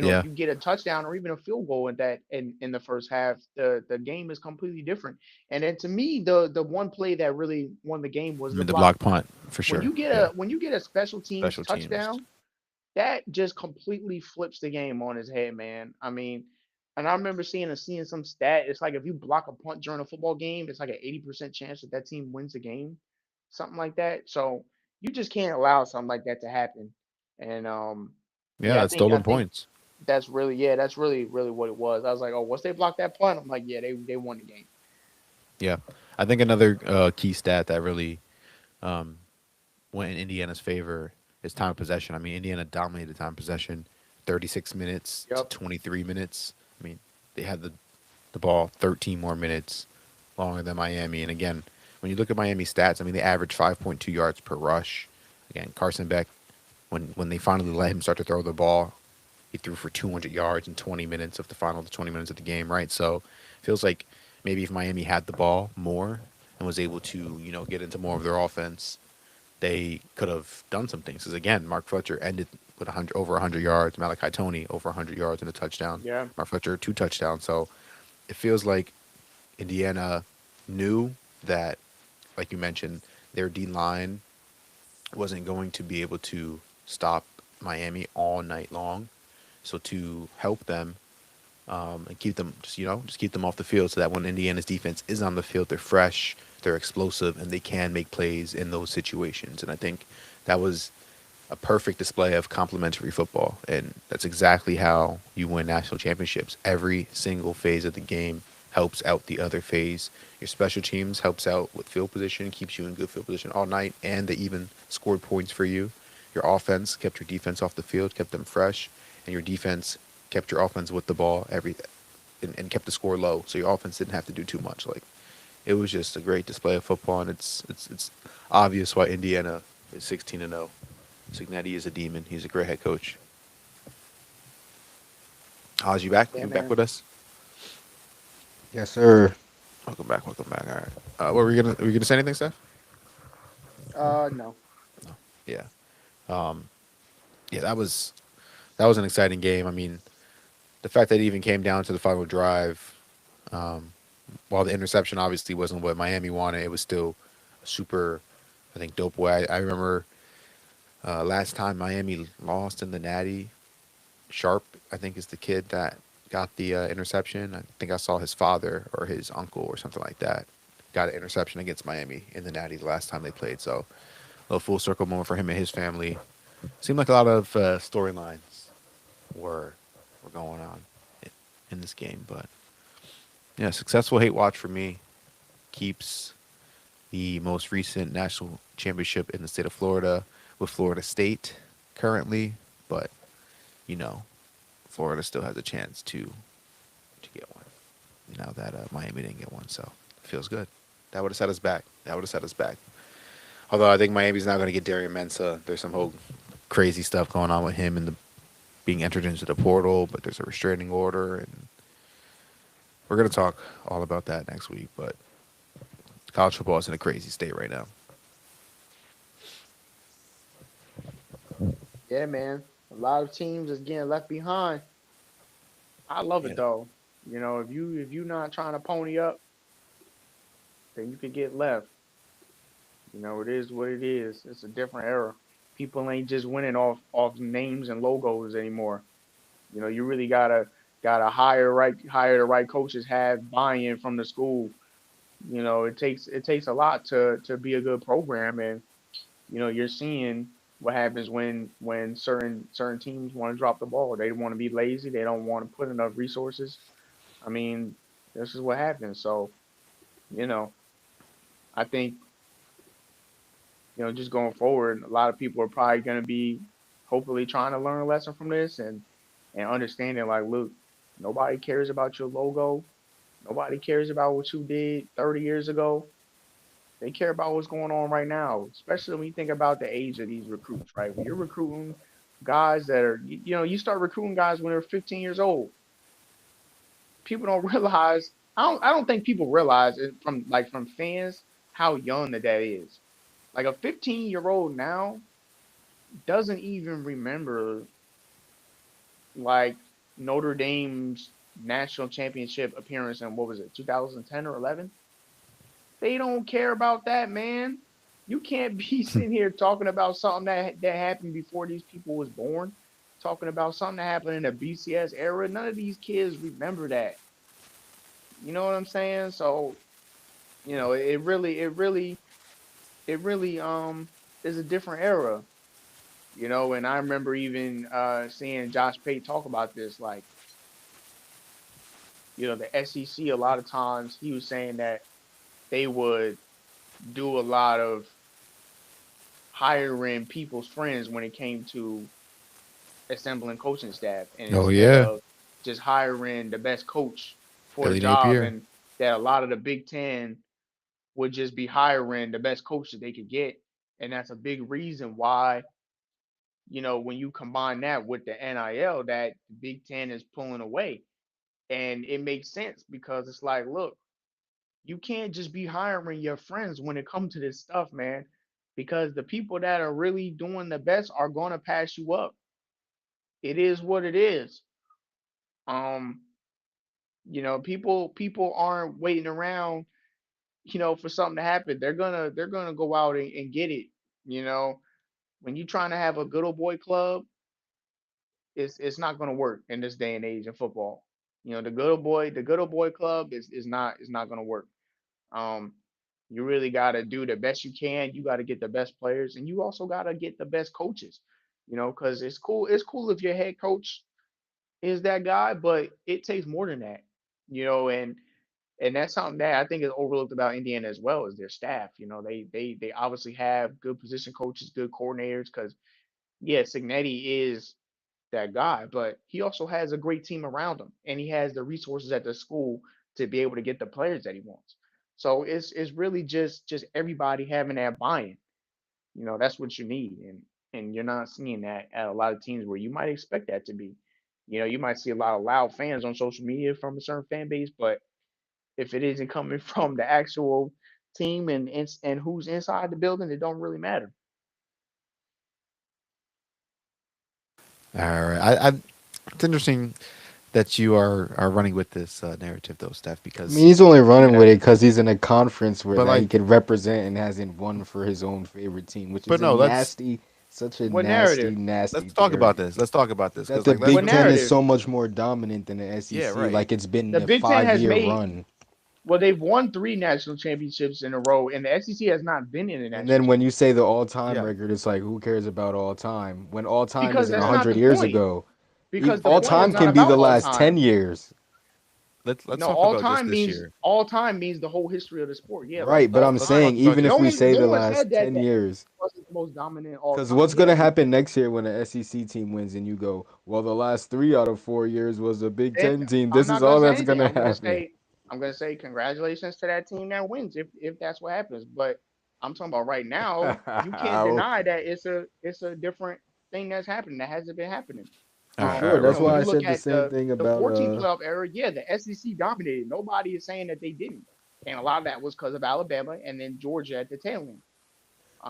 If Yeah, you get a touchdown or even a field goal in the first half, the game is completely different. And then to me, the one play that really won the game I was the mean the block block punt. punt for When sure. you get Yeah, a special teams special teams. touchdown, that just completely flips the game on his head, man. I mean, and I remember seeing some stat. It's like if you block a punt during a football game, it's like an 80% chance that that team wins the game, something like that. So you just can't allow something like that to happen. And Yeah, yeah, that's I stolen think points. that's really what it was. I was like, oh, once they blocked that punt, I'm like, yeah, they won the game. Yeah, I think another key stat that really um, went in Indiana's favor is time of possession. I mean, Indiana dominated time of possession, 36 minutes to Yep. 23 minutes. I mean, they had the ball 13 more minutes longer than Miami. And again, when you look at Miami stats, I mean, they average 5.2 yards per rush. Again, Carson Beck, when they finally let him start to throw the ball, he threw for 200 yards in 20 minutes of the final 20 minutes of the game, right? So it feels like maybe if Miami had the ball more and was able to, get into more of their offense, they could have done some things. Because again, Mark Fletcher ended with over 100 yards. Malachi Tony over 100 yards and a touchdown. Yeah. Mark Fletcher 2 touchdowns. So it feels like Indiana knew that, like you mentioned, their D line wasn't going to be able to stop Miami all night long. So to help them and keep them just keep them off the field so that when Indiana's defense is on the field, they're fresh, they're explosive, and they can make plays in those situations. And I think that was a perfect display of complementary football, and that's exactly how you win national championships. Every single phase of the game helps out the other phase. Your special teams helps out with field position, keeps you in good field position all night, and they even scored points for you. Your offense kept your defense off the field, kept them fresh, and your defense kept your offense with the ball and kept the score low. So your offense didn't have to do too much. Like it was just a great display of football, and it's obvious why Indiana is 16-0. Cignetti is a demon. He's a great head coach. Oz, you back? Yeah, You back man. with us? Yes, sir. Welcome back. Welcome back. All right. What were we gonna say anything, Steph? No. Yeah. Um, yeah. That was an exciting game. I mean, the fact that it even came down to the final drive, um, while the interception obviously wasn't what Miami wanted, it was still a super, I think, dope way. I remember last time Miami lost in the Natty. Sharp, I think, is the kid that got the interception. I think I saw his father or his uncle or something like that got an interception against Miami in the Natty the last time they played. So a little full circle moment for him and his family. Seemed like a lot of storylines were were going on in this game, but yeah, successful hate watch for me keeps the most recent national championship in the state of Florida with Florida State currently, but you know, Florida still has a chance to get one. Now that Miami didn't get one, so it feels good. That would have set us back. That would have set us back. Although I think Miami's not going to get Darian Mensah. There's some whole crazy stuff going on with him and the being entered into the portal, but there's a restraining order, and we're going to talk all about that next week. But college football is in a crazy state right now. Yeah, man. A lot of teams is getting left behind. I love it Yeah. though. If you not trying to pony up, then you could get left. It is what it is. It's a different era. People ain't just winning off names and logos anymore. You really gotta hire the right coaches, have buy-in from the school. It takes a lot to be a good program, and you're seeing what happens when certain teams want to drop the ball. They want to be lazy. They don't want to put enough resources. I mean, this is what happens. So, you know, I think, just going forward, a lot of people are probably going to be hopefully trying to learn a lesson from this and understanding like, look, nobody cares about your logo. Nobody cares about what you did 30 years ago. They care about what's going on right now, especially when you think about the age of these recruits, right? When you're recruiting guys that are, you start recruiting guys when they're 15 years old. People don't realize. I don't think people realize it from fans how young that is. Like a 15-year-old now, doesn't even remember like Notre Dame's national championship appearance in what was it, 2010 or 11? They don't care about that, man. You can't be sitting here talking about something that happened before these people was born, talking about something that happened in the BCS era. None of these kids remember that. You know what I'm saying? So, it really is a different era. And I remember even seeing Josh Pate talk about this, like, the SEC, a lot of times he was saying that they would do a lot of hiring people's friends when it came to assembling coaching staff, and Oh instead yeah, of just hiring the best coach for the Billy job, Napier. and that a lot of the Big Ten would just be hiring the best coach that they could get. And that's a big reason why, when you combine that with the NIL, that the Big Ten is pulling away. And it makes sense because it's like, look, you can't just be hiring your friends when it comes to this stuff, man, because the people that are really doing the best are going to pass you up. It is what it is. Um, people aren't waiting around, for something to happen. They're gonna go out and get it. You know, when you're trying to have a good old boy club, it's not gonna work in this day and age in football. The good old boy club is not gonna work. Um, you really gotta do the best you can. You gotta get the best players, and you also gotta get the best coaches. Because it's cool. It's cool if your head coach is that guy, but it takes more than that. And that's something that I think is overlooked about Indiana as well, is their staff. They obviously have good position coaches, good coordinators, because yeah, Signetti is that guy, but he also has a great team around him, and he has the resources at the school to be able to get the players that he wants. So it's really just everybody having that buy-in. That's what you need, and you're not seeing that at a lot of teams where you might expect that to be. You might see a lot of loud fans on social media from a certain fan base, but if it isn't coming from the actual team and who's inside the building, it don't really matter. All right, it's interesting that you are running with this narrative though, Steph, I mean, because he's only running Yeah. with it because he's in a conference where but that he like could represent and hasn't won for his own favorite team, which but is a no, nasty, such a What nasty, narrative? nasty let's talk theory. about this. Let's talk about this That because the like let's What Big Ten is narrative? so much more dominant than the yeah, SEC, right. like it's been The a Big Ten has 5 year made run. well, they've won three national championships in a row, and the SEC has not been in a And national then when you say championship the all-time Yeah. record, it's like who cares about all time when all time because isn't that's No, not 100 the years point. ago. Because the All point is time not can be about the all last 10 time. years. let's No, talk all about just time this means year. the whole history of the sport. Yeah, Right, but I'm all Let's time. saying talk about even just if No we one, this say no year. the one last said that 10 that years, wasn't the most dominant all because time. what's going to Yeah, happen next year when the SEC team wins and you go, well, the last 3 out of 4 years was a Big and Ten team. I'm This not is gonna all say that's going anything. to I'm gonna happen. say I'm gonna say congratulations to that team that wins if that's what happens. But I'm talking about right now. You can't deny Okay. that it's a different thing that's happening that hasn't been happening. All For right, all sure. right, real That's When why quick. I you look said the at same thing the about 14 playoff era, yeah, the SEC dominated. Nobody is saying that they didn't, and a lot of that was because of Alabama and then Georgia at the tail end.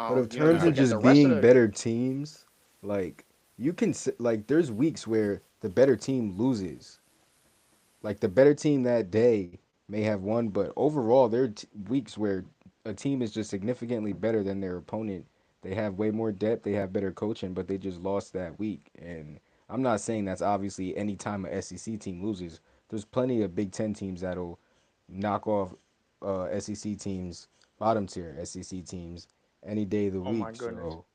but in You terms of look at the just rest of being the better teams, like like there's weeks where the better team loses. Like the better team that day may have won, but overall, there are weeks where a team is just significantly better than their opponent. They have way more depth, they have better coaching, but they just lost that week. And I'm not saying that's obviously any time a SEC team loses. There's plenty of Big Ten teams that'll knock off SEC teams, bottom tier SEC teams, any day of the oh my week. goodness. So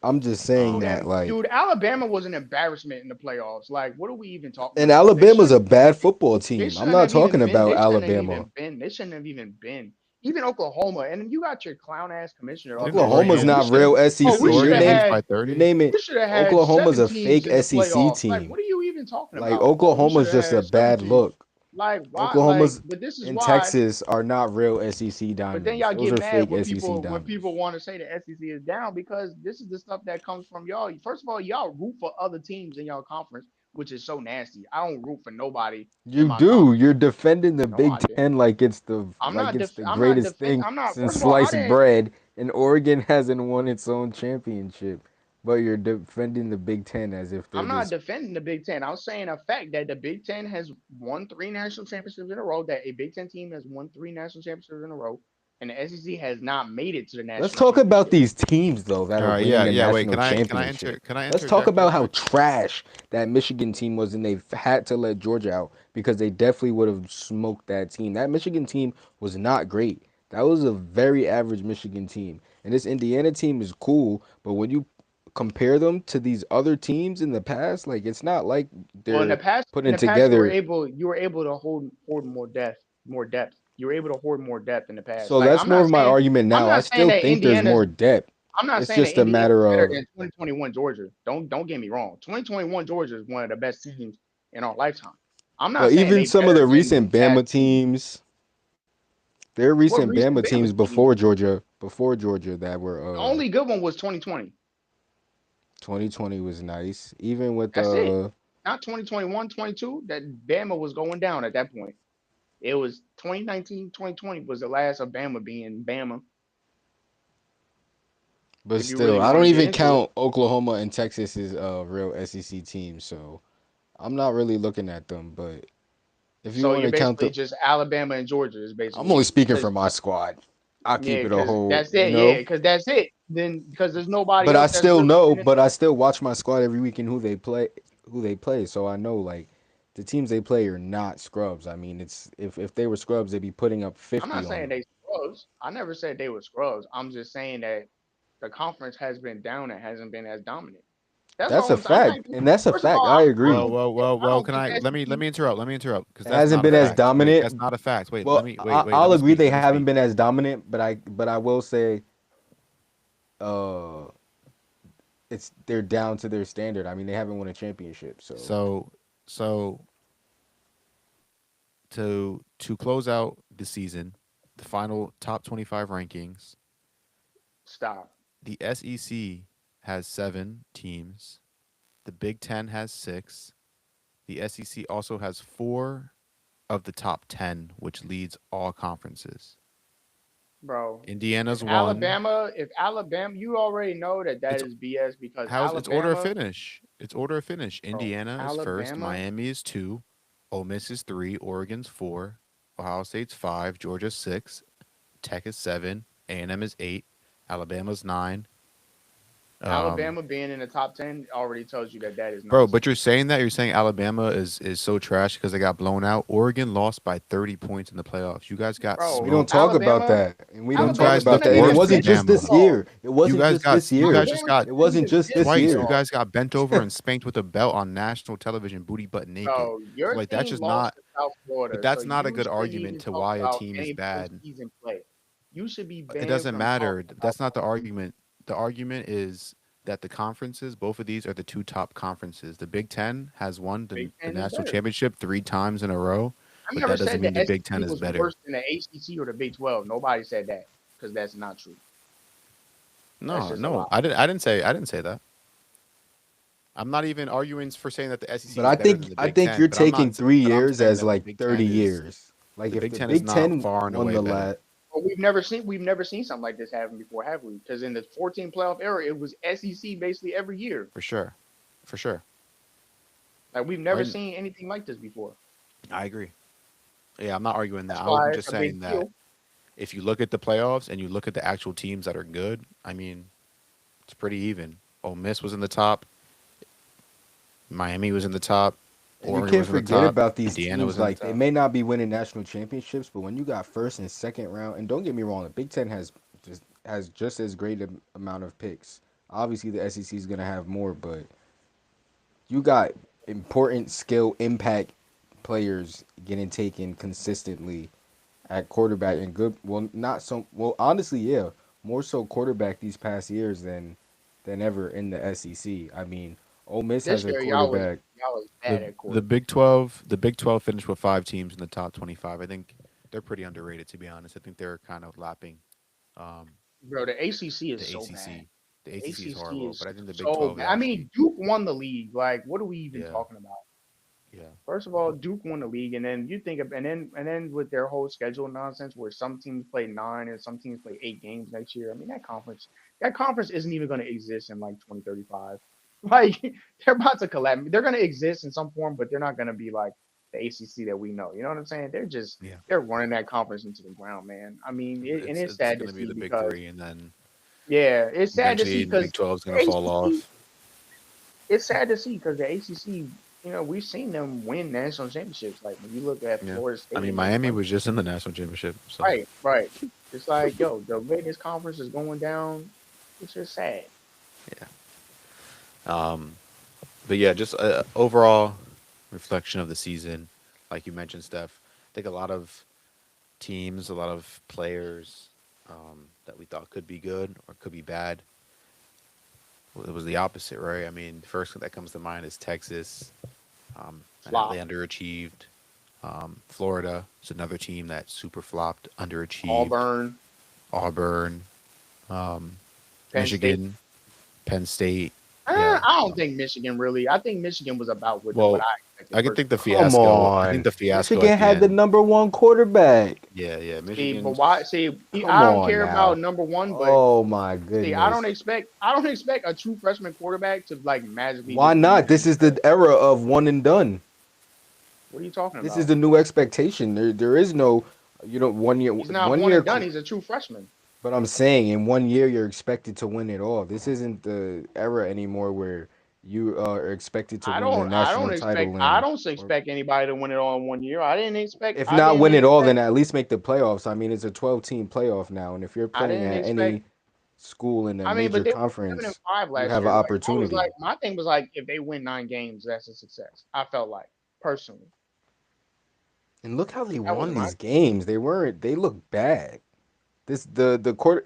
I'm just saying Um, that, like, Dude, Alabama was an embarrassment in the playoffs. Like, what are we even talking and about? Alabama's a bad football They team. I'm shouldn't not have talking even been. about They shouldn't have Alabama. even been. They shouldn't have even been. Even Oklahoma, and you got your clown ass commissioner up didn't there saying, Oklahoma's "Oh, Oregon not real didn't we SEC. should You're have Oregon lose name had, by you're 30? naming we should have had Oklahoma's seven a teams fake in the SEC playoffs." Like, team. what are you even talking Like about? Oh, we should Oklahoma's have just a had seven bad teams. look. Like, why? Like, Oklahoma's but this is and why. Texas are not real SEC But then diamonds. y'all Those get are mad fake when SEC people diamonds. want to say the SEC is down because this is the stuff that comes from y'all. First of all, y'all root for other teams in y'all conference, which is so nasty. I don't root for nobody in You my do. conference. You're defending the No, Big I didn't. Ten like it's the I'm not I'm not greatest defend. thing I'm not. since First of all, I sliced didn't. bread, and Oregon hasn't won its own championship. But you're defending the Big Ten as if they're I'm not this. defending the Big Ten. I'm saying a fact that the Big Ten has won 3 national championships in a row. That a Big Ten team has won 3 national championships in a row, and the SEC has not made it to the Let's national talk about championship. these teams though that All are right, winning yeah, the yeah. Wait, national championship. can I Let's talk interject real about how quick? trash that Michigan team was, and they had to let Georgia out because they definitely would have smoked that team. That Michigan team was not great. That was a very average Michigan team, and this Indiana team is cool. But when you compare them to these other teams in the past, like it's not like Well, they're in putting the past, together. you were able to hold more depth. You were able to hoard more depth in the past. So Like that's more of my argument I'm now. I not saying still that think there's more depth. I'm not It's saying that just a Indiana's matter better of. than 2021 Georgia. Don't get me wrong. 2021 Georgia is one of the best teams in our lifetime. I'm not But saying even they some of better the than recent past Bama teams. teams, there are What recent recent Bama Bama teams teams? before Georgia that The were only good one was 2020. 2020 was nice. Even with That's it. Not 2021, 22. That Bama was going down at that point. It was 2019, 2020 was the last of Bama being Bama. but If you still, really I want don't to get even into it. count Oklahoma and Texas as real SEC teams, so I'm not really looking at them. But if you So want you're to count basically them, just Alabama and Georgia is I'm only basically speaking for because my squad. I keep yeah, it a because whole, that's it. Yeah, because that's it. Then because there's nobody But I else that's still really know, been in but I still watch my squad every week and who they play. So I know like the teams they play are not scrubs. I mean, it's if they were scrubs, they'd be putting up I'm 50 not on saying them. they scrubs. I never said they were scrubs. I'm just saying that the conference has been down and hasn't been as dominant. That's That's all a I'm not fact, even, and that's a first of all, fact. I I agree. don't think that I don't Can think I the let SEC. me interrupt? Let me interrupt because It that's hasn't not a been as fact. Wait, that's dominant. not a fact. Wait, Well, wait. I'll Let me agree speak. they Let me haven't speak. been as dominant, but I will say, uh, it's they're down to their standard. I mean, they haven't won a championship, so So, so to close out the season, the final top 25 rankings, Stop. the SEC has 7 teams. The Big Ten has 6. The SEC also has 4 of the top 10, which leads all conferences. Bro. Indiana's 1. If Alabama, you already know that that It's is BS because how's its order of Alabama, finish? Its order of finish. bro, Indiana is first. Alabama, Miami is 2. Ole Miss is 3. Oregon's 4. Ohio State's 5. Georgia's 6. Tech is 7. A&M is 8. Alabama's 9. Um, Alabama being in the top 10 already tells you that that is Bro, but you're nonsense. saying that you're saying Alabama is so trash because they got blown out. Oregon lost by 30 points in the playoffs. You guys got we Bro, don't smoked. talk about Alabama, that, and we don't You talk Alabama guys about looked shouldn't that. have And it even worse wasn't than been in just the this Bama. playoffs. year. It wasn't just this You year. guys just got Alabama It shouldn't wasn't even just been in this the twice. You year. playoffs. guys got bent over and spanked with a belt on national television, booty butt naked. Bro, So your like that's team just lost not. to South But Florida, so that's not a you good shouldn't argument even to talk why a about team is any bad. postseason play. You should be It banned doesn't from matter. talking about That's not the postseason. argument. The argument is that the conferences, both of these are the 2 top conferences. The Big Ten has won Big the Ten is national better. championship 3 times in a row, I but never that doesn't said the mean the Big Ten SEC is was better. worse than the ACC or the Big 12. Nobody said that because that's not true. That's No, just a no, lie. I didn't say that. I'm not even arguing for saying that the SEC But is I better than think the I Big think Ten, you're taking but I'm 3 years saying as that like 30 years. Like the if Big the 10 is Big not Ten far and won away the better. last, But we've never seen something like this happen before, have we? Because in the 14 playoff era, it was SEC basically every year. For sure. For sure. Like we've never I seen anything like this before. I agree. Yeah, I'm not arguing that. That's I was why it's just a big saying that deal. if you look at the playoffs and you look at the actual teams that are good, I mean, it's pretty even. Ole Miss was in the top, Miami was in the top, and you Oregon can't was in the forget top, about these Indiana teams. was in the Like they top. may not be winning national championships, but when you got first and second round, and don't get me wrong, the Big Ten has just as great a amount of picks. Obviously, the SEC is gonna have more, but you got important skill impact players getting taken consistently at quarterback and good, well, not so well, honestly, yeah, more so quarterback these past years than ever in the SEC. I mean, Ole Miss This has a year, quarterback. y'all was bad at The quarterback. Big 12 finished with 5 teams in the top 25. I think they're pretty underrated to be honest. I think they're kind of lapping um, Bro, the ACC is the so bad. ACC. The The ACC is ACC horrible, is but I think the Big so 12 is bad. I actually mean, Duke won the league. Like, what are we even yeah, talking about? yeah. First of all, Duke won the league, and then you think of, and then with their whole schedule nonsense, where some teams play 9 and some teams play 8 games next year. I mean, that conference that conference isn't even going to exist in like 2035. Like they're about to collapse. They're going to exist in some form, but they're not going to be like the ACC that we know. You know what I'm saying? Yeah, They're running that conference into the ground, man. I mean, and it's it's sad going to to be see the big because three, and then yeah, it's sad to see eventually the Big because 12 is the going to fall ACC. off. It's sad to see because the ACC. You know, we've seen them win national championships. Like when you look at Yeah, Florida I State mean and them, Miami like was just in the national championship, so right, right. It's like, yo, the way this conference is going down, it's just sad. yeah. Um, but yeah, just overall reflection of the season, like you mentioned, Steph. I think a lot of teams, a lot of players that we thought could be good or could be bad. Well, it was the opposite, right? I mean, the first thing that comes to mind is Texas, and how they Flop. underachieved. Florida is another team that super flopped, underachieved. Auburn, Auburn, um, Penn State. Michigan, Penn State. Yeah. I don't think Michigan really. I think Michigan was about what Well, I expected I could think personally. the Come fiasco. I think on. the fiasco at Michigan the had the end. #1 quarterback. Yeah, yeah. See, but Michigan. why? See, Come I don't on care about now. number one, but Oh my see, goodness. I don't expect a true freshman quarterback to like magically Why just be. not? This is the era of one and done. What are you talking This is about? the new expectation. There is no, you know, He's not one one year. and done. He's a true freshman. But I'm saying in 1 year you're expected to win it all. This isn't the era anymore where you are expected to win the national title I in, don't or expect anybody to win it all in 1 year. if not win it all, then at least make the playoffs. I mean, it's a 12-team playoff now, and if you're I playing didn't at expect any school in a I mean, but major they were 7 and conference, 5 you last have an year. Like I was opportunity. like, my thing was like, if they win 9 games, that's a success. I felt like personally, And look how they that was won my these games. They weren't. They look bad. This the quarter.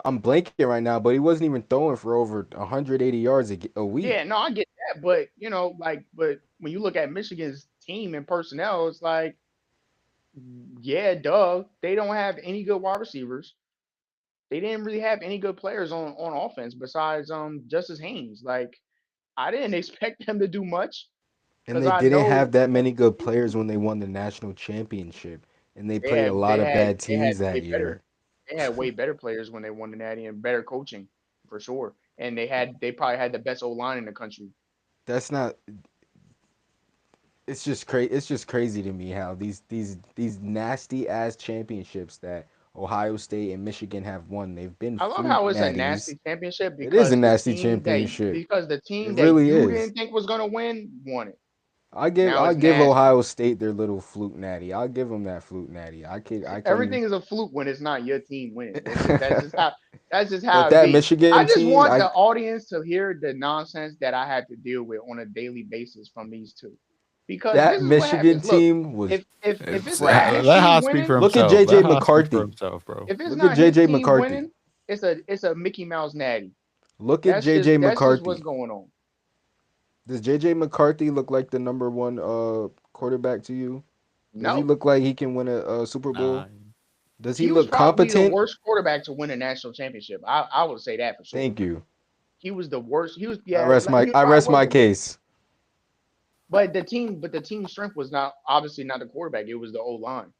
I'm blanking right now, but he wasn't even throwing for over 180 yards a week. yeah. No, I get that, but but when you look at Michigan's team and personnel, it's like, yeah, duh, they don't have any good wide receivers. They didn't really have any good players on offense besides Justice Haynes. Like I didn't expect them to do much And because they I didn't have know that many good players when they won the national championship. And they played a lot of bad they had teams that way better year. they had way better players when they won the Natty and better coaching for sure. And they probably had the best O line in the country. That's not. It's just crazy. It's just crazy to me how these nasty ass championships that Ohio State and Michigan have won. They've been I love fluke how it's a natties. nasty championship It is a because nasty championship. the It team that really you is. didn't think was gonna win won it. Now I it's give nasty. Ohio State their little fluke natty. I'll give them that fluke natty. I can. Everything is a fluke when it's not your team winning. That's just how But it that be. I Michigan just team, want I the audience to hear the nonsense that I have to deal with on a daily basis from these two. Because that this is what Michigan happens. Look, team was if it's not trash. his Let team Haas speak winning, for Look at himself. JJ Let Haas speak for McCarthy. himself, bro. if it's Look at not his JJ team McCarthy. winning, it's a Mickey Mouse natty. Look at JJ That's just what's McCarthy. going on. Does JJ McCarthy look like the #1 quarterback to you? Does he No. look like he can win a Super Nah. Bowl? Does he He was look probably the competent? worst quarterback to win a national championship. I would say that for sure. Thank you. He was the worst. He was he I probably rest was my the worst. case. But the team strength was not obviously not the quarterback. It was the O line.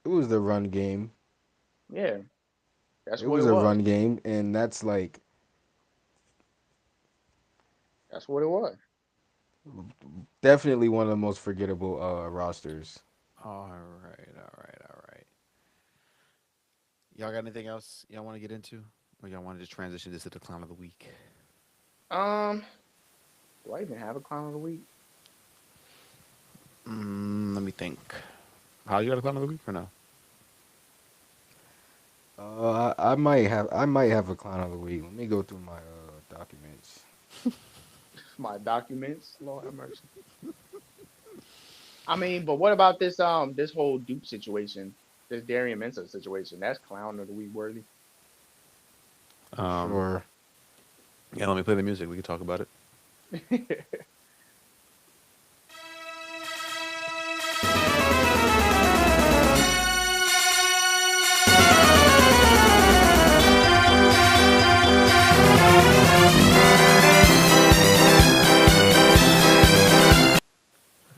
It was the run game. Yeah, that's It what was it a was. run game, and that's like That's what it was. definitely one of the most forgettable rosters. All right, all right, all right. Y'all got anything else y'all want to get into, or y'all want to just transition this to the clown of the week? Um, do I even have a clown of the week? Let me think. How you got a clown of the week or no? I might have a clown of the week. Let me go through my documents. My documents. Lord have mercy. I mean, but what about this whole Duke situation? This Darian Mensah situation. That's clown of the week worthy. Sure. Yeah, let me play the music. We can talk about it.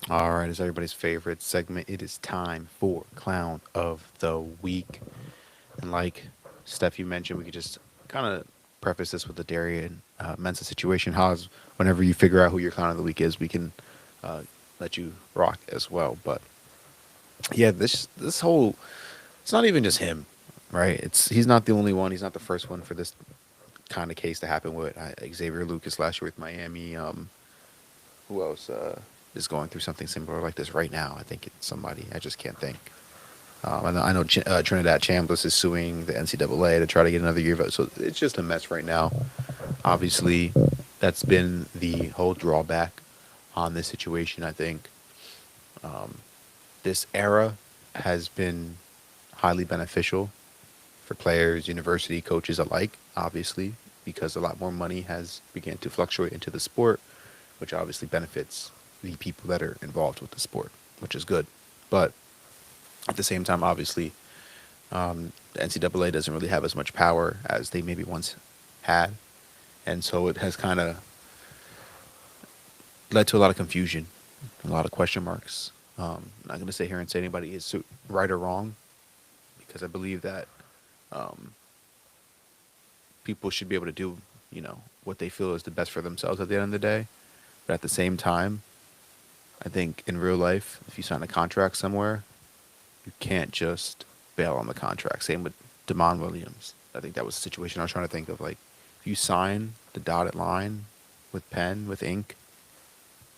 All right, it's everybody's favorite segment. It is time for Clown of the Week. And like Steph, you mentioned we could just kind of preface this with the Darian Mensah situation. Haas, whenever you figure out who your clown of the week is, we can uh, let you rock as well. But yeah, this whole it's not even just him, right? It's he's not the only one. He's not the first one for this kind of case to happen with Xavier Lucas last year with Miami. Who else is going through something similar like this right now? I think it's somebody. I just can't think. I know Trinidad Chambliss is suing the NCAA to try to get another year. So it's just a mess right now. Obviously, that's been the whole drawback on this situation. I think this era has been highly beneficial for players, university coaches alike, obviously, because a lot more money has began to fluctuate into the sport, which obviously benefits the people that are involved with the sport, which is good. But at the same time, obviously, the NCAA doesn't really have as much power as they maybe once had. And so it has kind of led to a lot of confusion, a lot of question marks. I'm not going to sit here and say anybody is right or wrong because I believe that people should be able to do, what they feel is the best for themselves at the end of the day. But at the same time, I think in real life, if you sign a contract somewhere, you can't just bail on the contract. Same with Damon Williams. I think that was the situation I was trying to think of. Like, if you sign the dotted line with pen, with ink,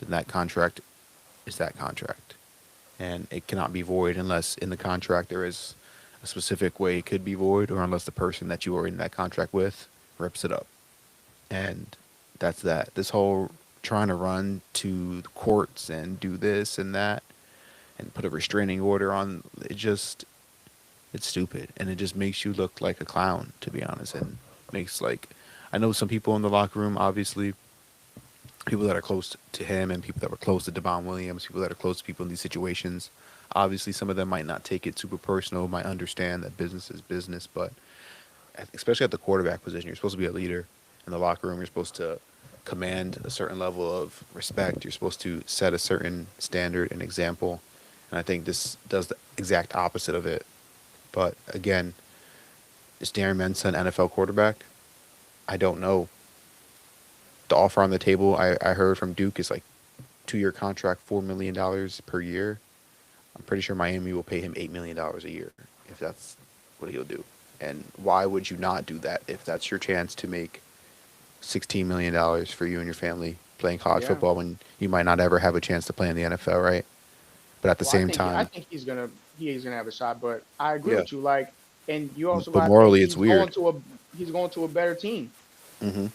then that contract is that contract. And it cannot be void unless in the contract there is a specific way it could be void, or unless the person that you are in that contract with rips it up. And that's that. This whole trying to run to the courts and do this and that and put a restraining order on it's stupid, and it just makes you look like a clown, to be honest. And makes, like, I know some people in the locker room, obviously people that are close to him and people that were close to Devon Williams, people that are close to people in these situations. Obviously, some of them might not take it super personal, might understand that business is business, but especially at the quarterback position, you're supposed to be a leader in the locker room. You're supposed to command a certain level of respect. You're supposed to set a certain standard and example. And I think this does the exact opposite of it. But again, is Darren Mensah an NFL quarterback? I don't know. The offer on the table I heard from Duke is like 2-year contract, $4 million per year. I'm pretty sure Miami will pay him $8 million a year if that's what he'll do. And why would you not do that if that's your chance to make $16 million for you and your family playing college Yeah. football when you might not ever have a chance to play in the NFL, right? But at the Well, I same think I time, think he's gonna have a shot, but I agree yeah. with you. Like, and you also But gotta think morally, it's weird. he's going to a better team. Hmm.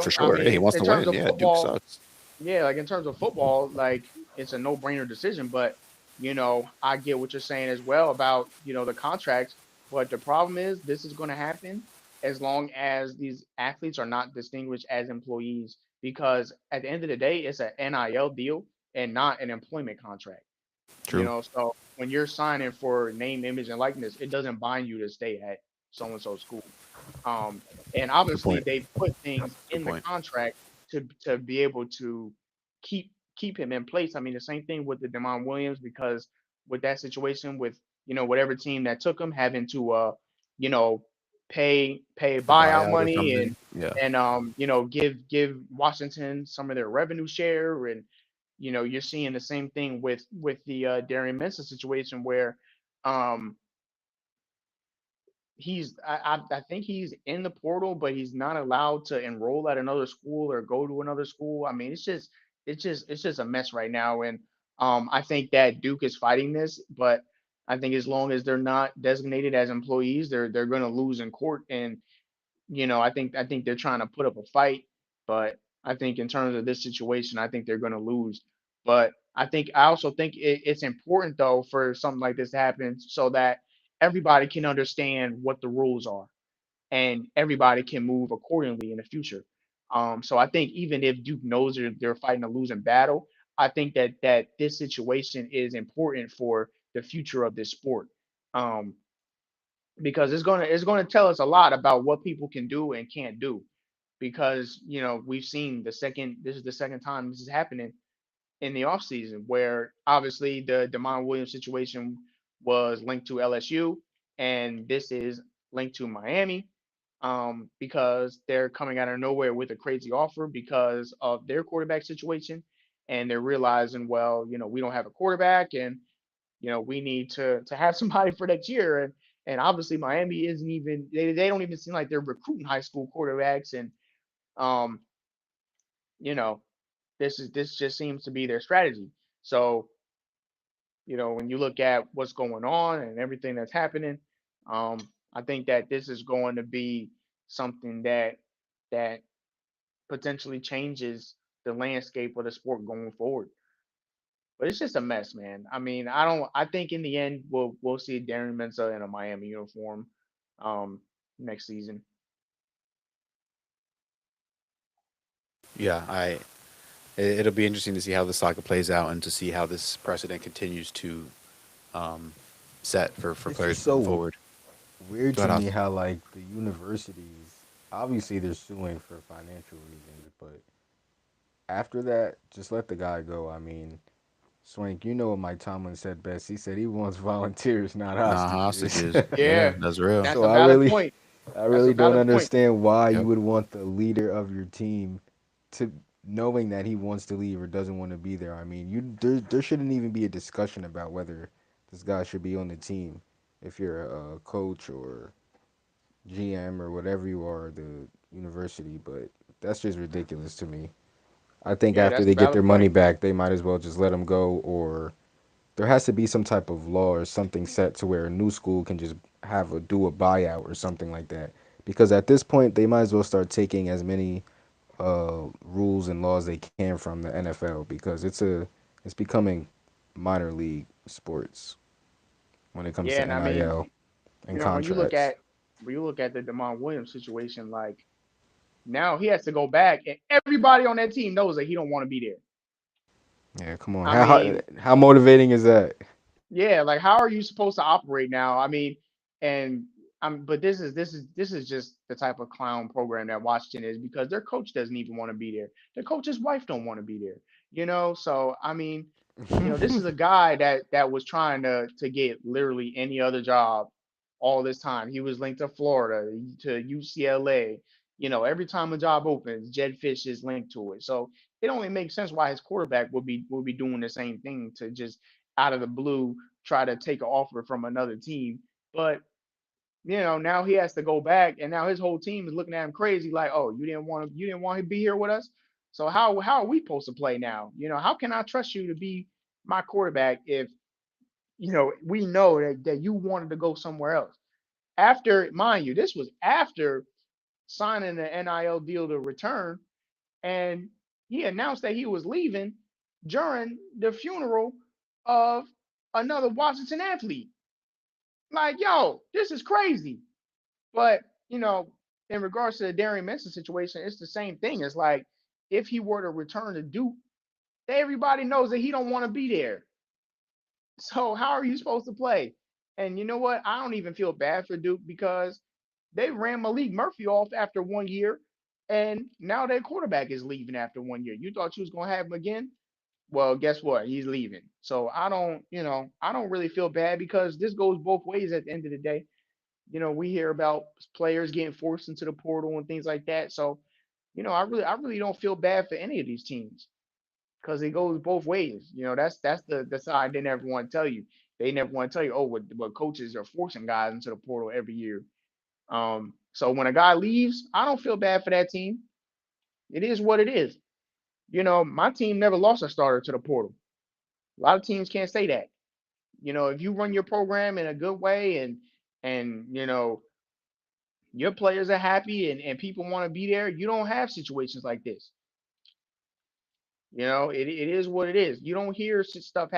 For I sure. Hey, he mean, wants in to terms win. of Yeah, Duke football, sucks. yeah, like in terms of football, like it's a no-brainer decision. But I get what you're saying as well about the contracts. But the problem is, this is going to happen as long as these athletes are not distinguished as employees, because at the end of the day, it's an NIL deal and not an employment contract. True. So when you're signing for name, image, and likeness, it doesn't bind you to stay at so and so school. Um, and Good obviously point. they put things Good in the point. contract to be able to keep him in place. I mean, the same thing with the Demond Williams, because with that situation with whatever team that took him having to you know pay A buyout buyout or money something. Yeah. and give Washington some of their revenue share. And you're seeing the same thing with the Darian Mensah situation where um I think he's in the portal, but he's not allowed to enroll at another school or go to another school. I mean, it's just a mess right now. And I think that Duke is fighting this, but I think as long as they're not designated as employees, they're going to lose in court. And I think they're trying to put up a fight, but I think in terms of this situation, I think they're going to lose. But I also think it's important though for something like this to happen so that everybody can understand what the rules are and everybody can move accordingly in the future. So I think even if Duke knows they're fighting a losing battle, I think that this situation is important for the future of this sport. Um, because it's gonna tell us a lot about what people can do and can't do. Because we've seen this is the second time this is happening in the offseason, where obviously the Demond Williams situation was linked to LSU, and this is linked to Miami, because they're coming out of nowhere with a crazy offer because of their quarterback situation, and they're realizing, well, we don't have a quarterback, and we need to have somebody for next year, and obviously Miami isn't even they don't even seem like they're recruiting high school quarterbacks, and um, you know, this just seems to be their strategy. So when you look at what's going on and everything that's happening, um, I think that this is going to be something that potentially changes the landscape of the sport going forward. But it's just a mess, man. I mean, I don't. I think in the end, we'll see Darren Mensa in a Miami uniform, um, next season. Yeah, it'll be interesting to see how the saga plays out and to see how this precedent continues to um, set for It's players just moving so forward. weird Go to ahead, me Austin. how like the universities obviously they're suing for financial reasons, but after that, just let the guy go. I mean, Swank, you know what Mike Tomlin said best. He said he wants volunteers, not Nah, hostages. hostages. Yeah, Yeah, that's real. that's So a I valid really, point. I That's a really don't valid point. understand why you Yep. would want the leader of your team to knowing that he wants to leave or doesn't want to be there. I mean, there shouldn't even be a discussion about whether this guy should be on the team if you're a coach or GM or whatever you are, the university. But that's just ridiculous to me. I think Yeah, after that's a they get their valid money point. back, they might as well just let him go, or there has to be some type of law or something set to where a new school can just do a buyout or something like that. Because at this point, they might as well start taking as many rules and laws they can from the NFL because it's becoming minor league sports when it comes Yeah, to and I mean, NIL and when you look contracts. at the Demond Williams situation, like now he has to go back, and everybody on that team knows that he don't want to be there. Yeah, come on. I mean, How motivating is that? yeah, like how are you supposed to operate now? I mean, and but this is just the type of clown program that Washington is because their coach doesn't even want to be there. Their coach's wife don't want to be there. So I mean, this is a guy that was trying to get literally any other job all this time. He was linked to Florida, to UCLA. Every time a job opens, Jed Fish is linked to it. So it only makes sense why his quarterback would be doing the same thing to just out of the blue try to take an offer from another team. But now he has to go back, and now his whole team is looking at him crazy, like, oh, you didn't want him to be here with us. So how are we supposed to play now? How can I trust you to be my quarterback if we know that you wanted to go somewhere else? After, mind you, this was after signing the NIL deal to return, and he announced that he was leaving during the funeral of another Washington athlete. Like, yo, this is crazy. But, in regards to the Darian Manson situation, it's the same thing. It's like if he were to return to Duke, everybody knows that he don't want to be there. So how are you supposed to play? And you know what? I don't even feel bad for Duke because they ran Malik Murphy off after 1 year, and now their quarterback is leaving after 1 year. You thought you was gonna have him again? Well, guess what? He's leaving. So I don't really feel bad because this goes both ways at the end of the day. We hear about players getting forced into the portal and things like that. So, I really don't feel bad for any of these teams because it goes both ways. That's the side they never want to tell you. They never want to tell you, oh, what coaches are forcing guys into the portal every year. So when a guy leaves, I don't feel bad for that team. It is what it is. My team never lost a starter to the portal. A lot of teams can't say that. If you run your program in a good way and your players are happy and people want to be there, you don't have situations like this. It is what it is. You don't hear stuff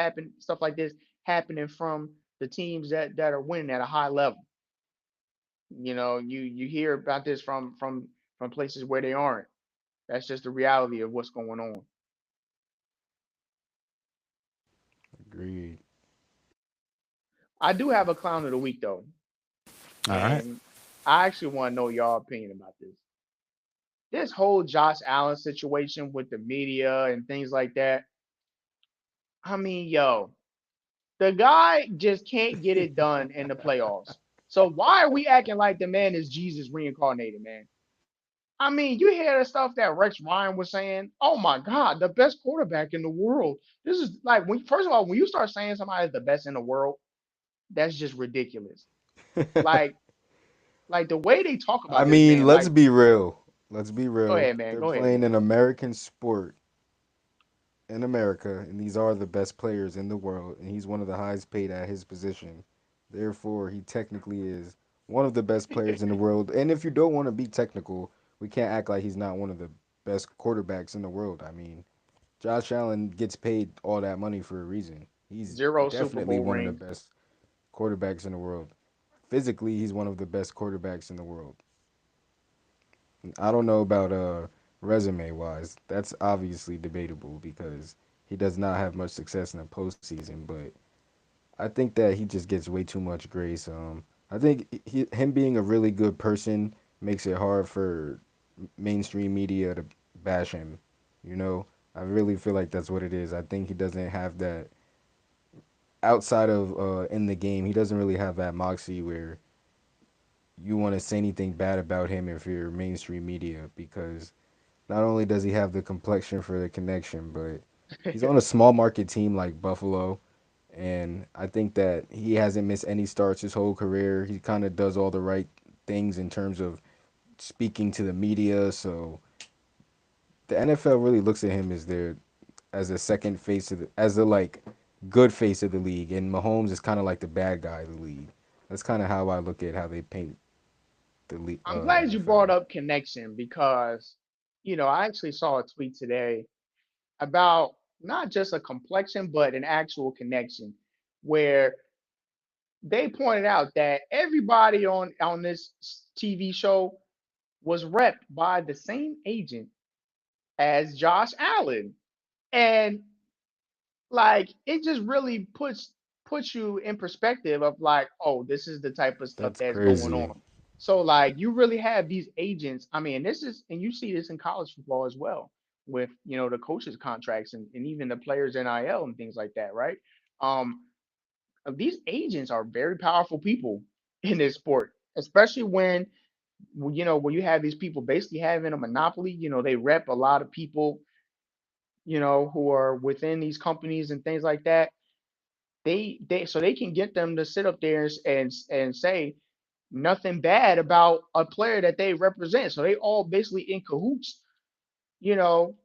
like this happening from the teams that are winning at a high level. You hear about this from places where they aren't. That's just the reality of what's going on. Agreed. I do have a clown of the week though, All right. and I actually want to know y'all opinion about this. This whole Josh Allen situation with the media and things like that. I mean, yo, the guy just can't get it done in the playoffs. So why are we acting like the man is Jesus reincarnated, man? I mean, you hear the stuff that Rex Ryan was saying. Oh my God, the best quarterback in the world. This is like when first of all, when you start saying somebody is the best in the world, that's just ridiculous. Like, like the way they talk I about this mean, man, let's like, be real. Let's be go real. ahead, man. They're Go ahead, playing man. an American sport in America, and these are the best players in the world, and he's one of the highest paid at his position. Therefore, he technically is one of the best players in the world. And if you don't want to be technical, we can't act like he's not one of the best quarterbacks in the world. I mean, Josh Allen gets paid all that money for a reason. He's Zero Super definitely Bowl one of the rings. best quarterbacks in the world. Physically, he's one of the best quarterbacks in the world. I don't know about resume wise. That's obviously debatable because he does not have much success in the postseason. But I think that he just gets way too much grace. I think him being a really good person makes it hard for mainstream media to bash him. You know, I really feel like that's what it is. I think he doesn't have that outside of in the game. He doesn't really have that moxie where you want to say anything bad about him if you're mainstream media because not only does he have the complexion for the connection, but he's on a small market team like Buffalo. And I think that he hasn't missed any starts his whole career. He kind of does all the right things in terms of speaking to the media. So the NFL really looks at him as their as a second face of the as a like good face of the league, and Mahomes is kind of like the bad guy of the league. That's kind of how I look at how they paint I'm the glad you brought NFL. up connection because, I actually saw a tweet today about not just a complexion, but an actual connection where they pointed out that everybody on this TV show was repped by the same agent as Josh Allen. And like it just really puts you in perspective of like, oh, this is the type of stuff That's that's going crazy. on. So like you really have these agents. I mean, this is and you see this in college football as well with the coaches contracts and even the players NIL and things like that, right? Um these agents are very powerful people in this sport, especially when you have these people basically having a monopoly. They rep a lot of people, who are within these companies and things like that. They so they can get them to sit up there and say nothing bad about a player that they represent. So they all basically in cahoots, you know,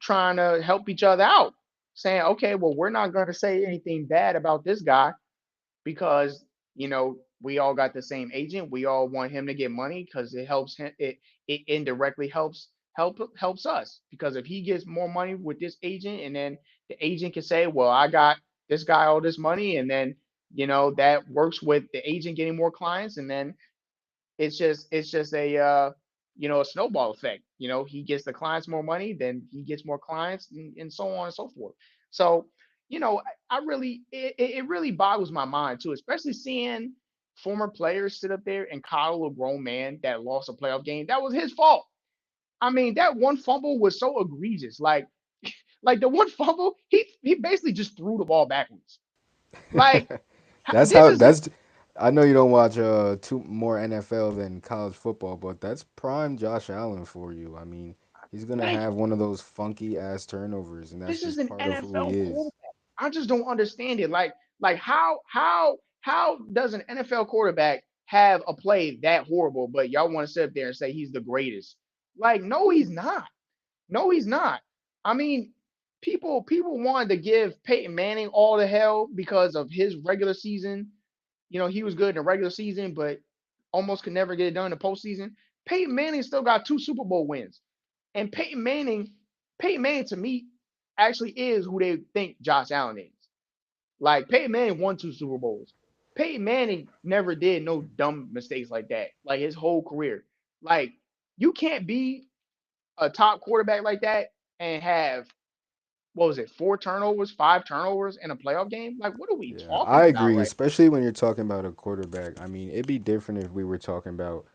trying to help each other out, saying, okay, well, we're not going to say anything bad about this guy because we all got the same agent. We all want him to get money because it helps him. It indirectly helps us because if he gets more money with this agent, and then the agent can say, "Well, I got this guy all this money," and then that works with the agent getting more clients, and then it's just a snowball effect. He gets the clients more money, then he gets more clients, and so on and so forth. So I really it really boggles my mind too, especially seeing former players sit up there and coddle a grown man that lost a playoff game. That was his fault. I mean, that one fumble was so egregious. Like the one fumble, he basically just threw the ball backwards. Like That's this how is that's I know you don't watch two more NFL than college football, but that's prime Josh Allen for you. I mean, he's gonna like have one of those funky ass turnovers, and that's this is just an part of who he NFL is. quarterback. I just don't understand it. Like how does an NFL quarterback have a play that horrible, but y'all want to sit up there and say he's the greatest? Like, no, he's not. No, he's not. I mean, people wanted to give Peyton Manning all the hell because of his regular season. He was good in the regular season, but almost could never get it done in the postseason. Peyton Manning still got two Super Bowl wins. And Peyton Manning to me actually is who they think Josh Allen is. Like Peyton Manning won two Super Bowls. Peyton Manning never did no dumb mistakes like that. Like his whole career. Like you can't be a top quarterback like that and have what was it, four turnovers, five turnovers in a playoff game? Like what are we Yeah, talking I about agree, right especially when you're talking about a quarterback. I mean, it'd be different if we were talking about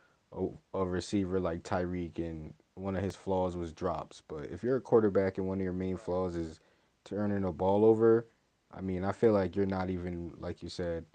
a receiver like Tyreek and one of his flaws was drops. But if you're a quarterback and one of your main flaws is turning the ball over, I mean, I feel like you're not even, like you said,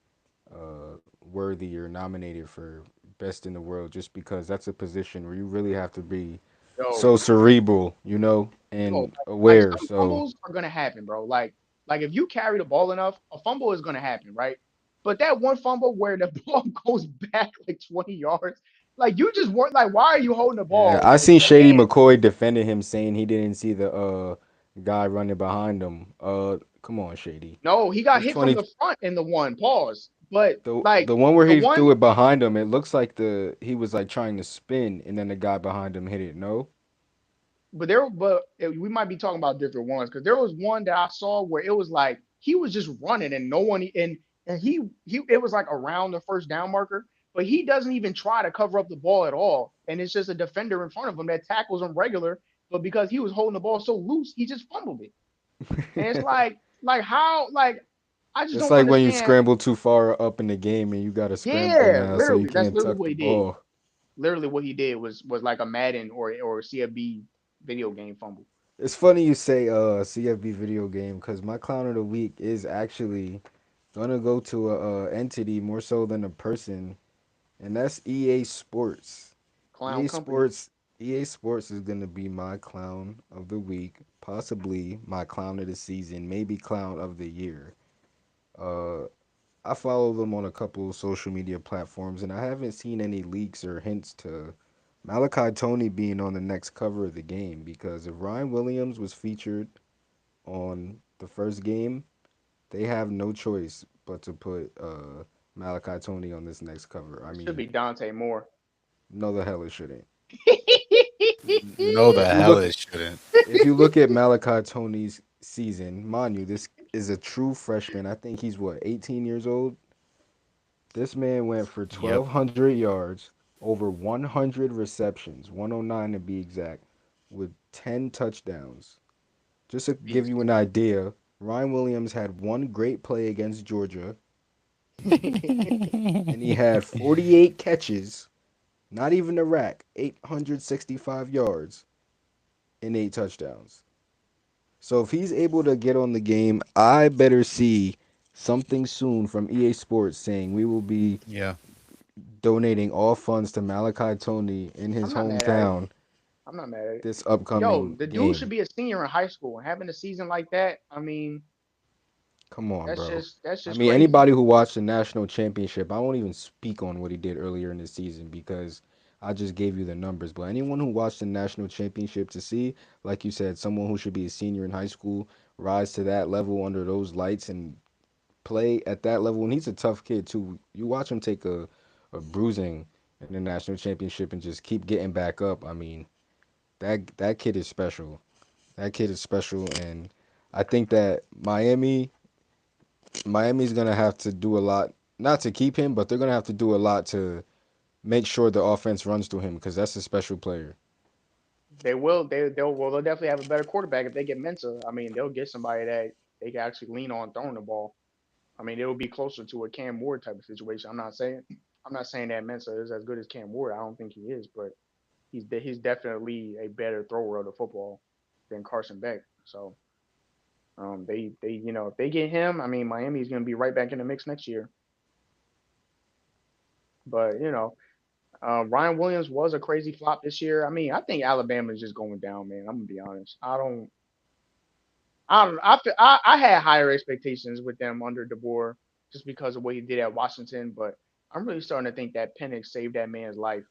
worthy or nominated for best in the world, just because that's a position where you really have to be Yo, so cerebral, yo, and like aware. some So fumbles are gonna happen, bro. Like if you carry the ball enough, a fumble is gonna happen, right? But that one fumble where the ball goes back like 20 yards, like you just weren't like, why are you holding the yeah, ball I like seen your Shady hand? McCoy defending him, saying he didn't see the guy running behind him. Come on, Shady. No, he got It's hit from 20. the front in the one. Pause. But like The one where the he one, threw it behind him, it looks like the he was like trying to spin, and then the guy behind him hit it. No, we might be talking about different ones because there was one that I saw where it was like he was just running and no one and he it was like around the first down marker, but he doesn't even try to cover up the ball at all, and it's just a defender in front of him that tackles him regular, but because he was holding the ball so loose, he just fumbled it, and it's like how like I just it's don't like when you understand. scramble too far up in the game and you got to scramble Yeah, now, so you literally, that's can't literally tuck what the he did. ball. Literally, what he did was like a Madden or CFB video game fumble. It's funny you say CFB video game because my clown of the week is actually gonna go to a entity more so than a person, and that's EA Sports. Clown EA company. Sports EA Sports is gonna be my clown of the week, possibly my clown of the season, maybe clown of the year. Uh, I follow them on a couple of social media platforms, and I haven't seen any leaks or hints to Malachi Tony being on the next cover of the game. Because if Ryan Williams was featured on the first game, they have no choice but to put Malachi Tony on this next cover. I It should mean, be Dante Moore. no, the hell it shouldn't. No, the If you hell look, it shouldn't. if you look at Malachi Tony's season, mind you, this is a true freshman. I think he's what, 18 years old. This man went for Yep. 1,200 yards, over 100 receptions, 109 to be exact, with 10 touchdowns. Just to give Beast. you an idea, Ryan Williams had one great play against Georgia, and he had 48 catches, not even a rack, 865 yards, and 8 touchdowns. So if he's able to get on the game, I better see something soon from EA Sports saying we will be Yeah. donating all funds to Malachi Tony in his I'm not mad at it. hometown I'm not mad at it. this Yo, upcoming the dude should game. be a senior in high school and having a season like that. I mean, Come on, bro. that's I just mean, crazy. anybody who watched the national championship, I won't even speak on what he did earlier in the season because I just gave you the numbers. But anyone who watched the national championship to see, like you said, someone who should be a senior in high school rise to that level under those lights and play at that level. And he's a tough kid too. You watch him take a bruising in the national championship and just keep getting back up. I mean, that kid is special. That kid is special, and I think that Miami's gonna have to do a lot, not to keep him, but they're gonna have to do a lot to make sure the offense runs to him because that's a special player. They will. They'll definitely have a better quarterback if they get Mensa. I mean, they'll get somebody that they can actually lean on throwing the ball. I mean, it'll be closer to a Cam Ward type of situation. I'm not saying that Mensa is as good as Cam Ward. I don't think he is, but he's definitely a better thrower of the football than Carson Beck. So they if they get him, I mean Miami's gonna be right back in the mix next year. But Ryan Williams was a crazy flop this year. I mean, I think Alabama's just going down, man. I'm gonna be honest. I don't. I had higher expectations with them under DeBoer just because of what he did at Washington, but I'm really starting to think that Penix saved that man's life.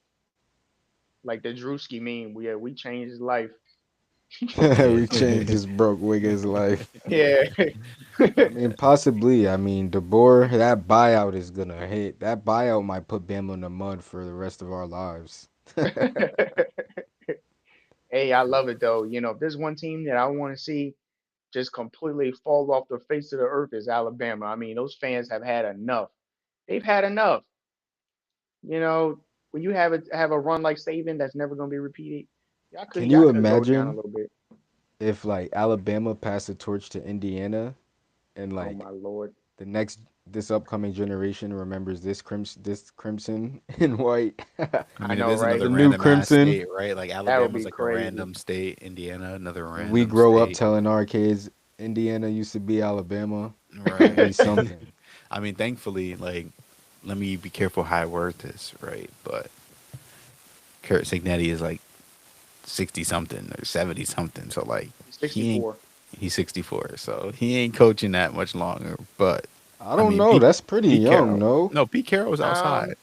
Like the Drewski meme, we changed his life. We Yeah. changed this broke Wiggins' life. Yeah. I mean, possibly. I mean, DeBoer, that buyout is gonna hit. That buyout might put Bama in the mud for the rest of our lives. Hey, I love it though. If there's one team that I want to see just completely fall off the face of the earth is Alabama. I mean, those fans have had enough. They've had enough. You know, when you have a run like Saban that's never gonna be repeated, Can y'all you could go down a imagine little bit. if like Alabama passed the torch to Indiana and Oh like my lord. the next this upcoming generation remembers this crimson and white, I I mean, it know, is right? the another new random ass crimson, state, right? Like That would Alabama's be like a crazy. random state. Indiana, another and we random grow up state. telling our kids Indiana used to be Alabama. That'd Right. be something. I mean, thankfully, like let me be careful how I word this, right? But Kurt Signetti is like 60 something or 70 something. So like He's he ain't 64. he's 64. So he ain't coaching that much longer. But I I don't mean know. That's pretty Pete young, Carroll. no? No, Pete Carroll's outside. Um,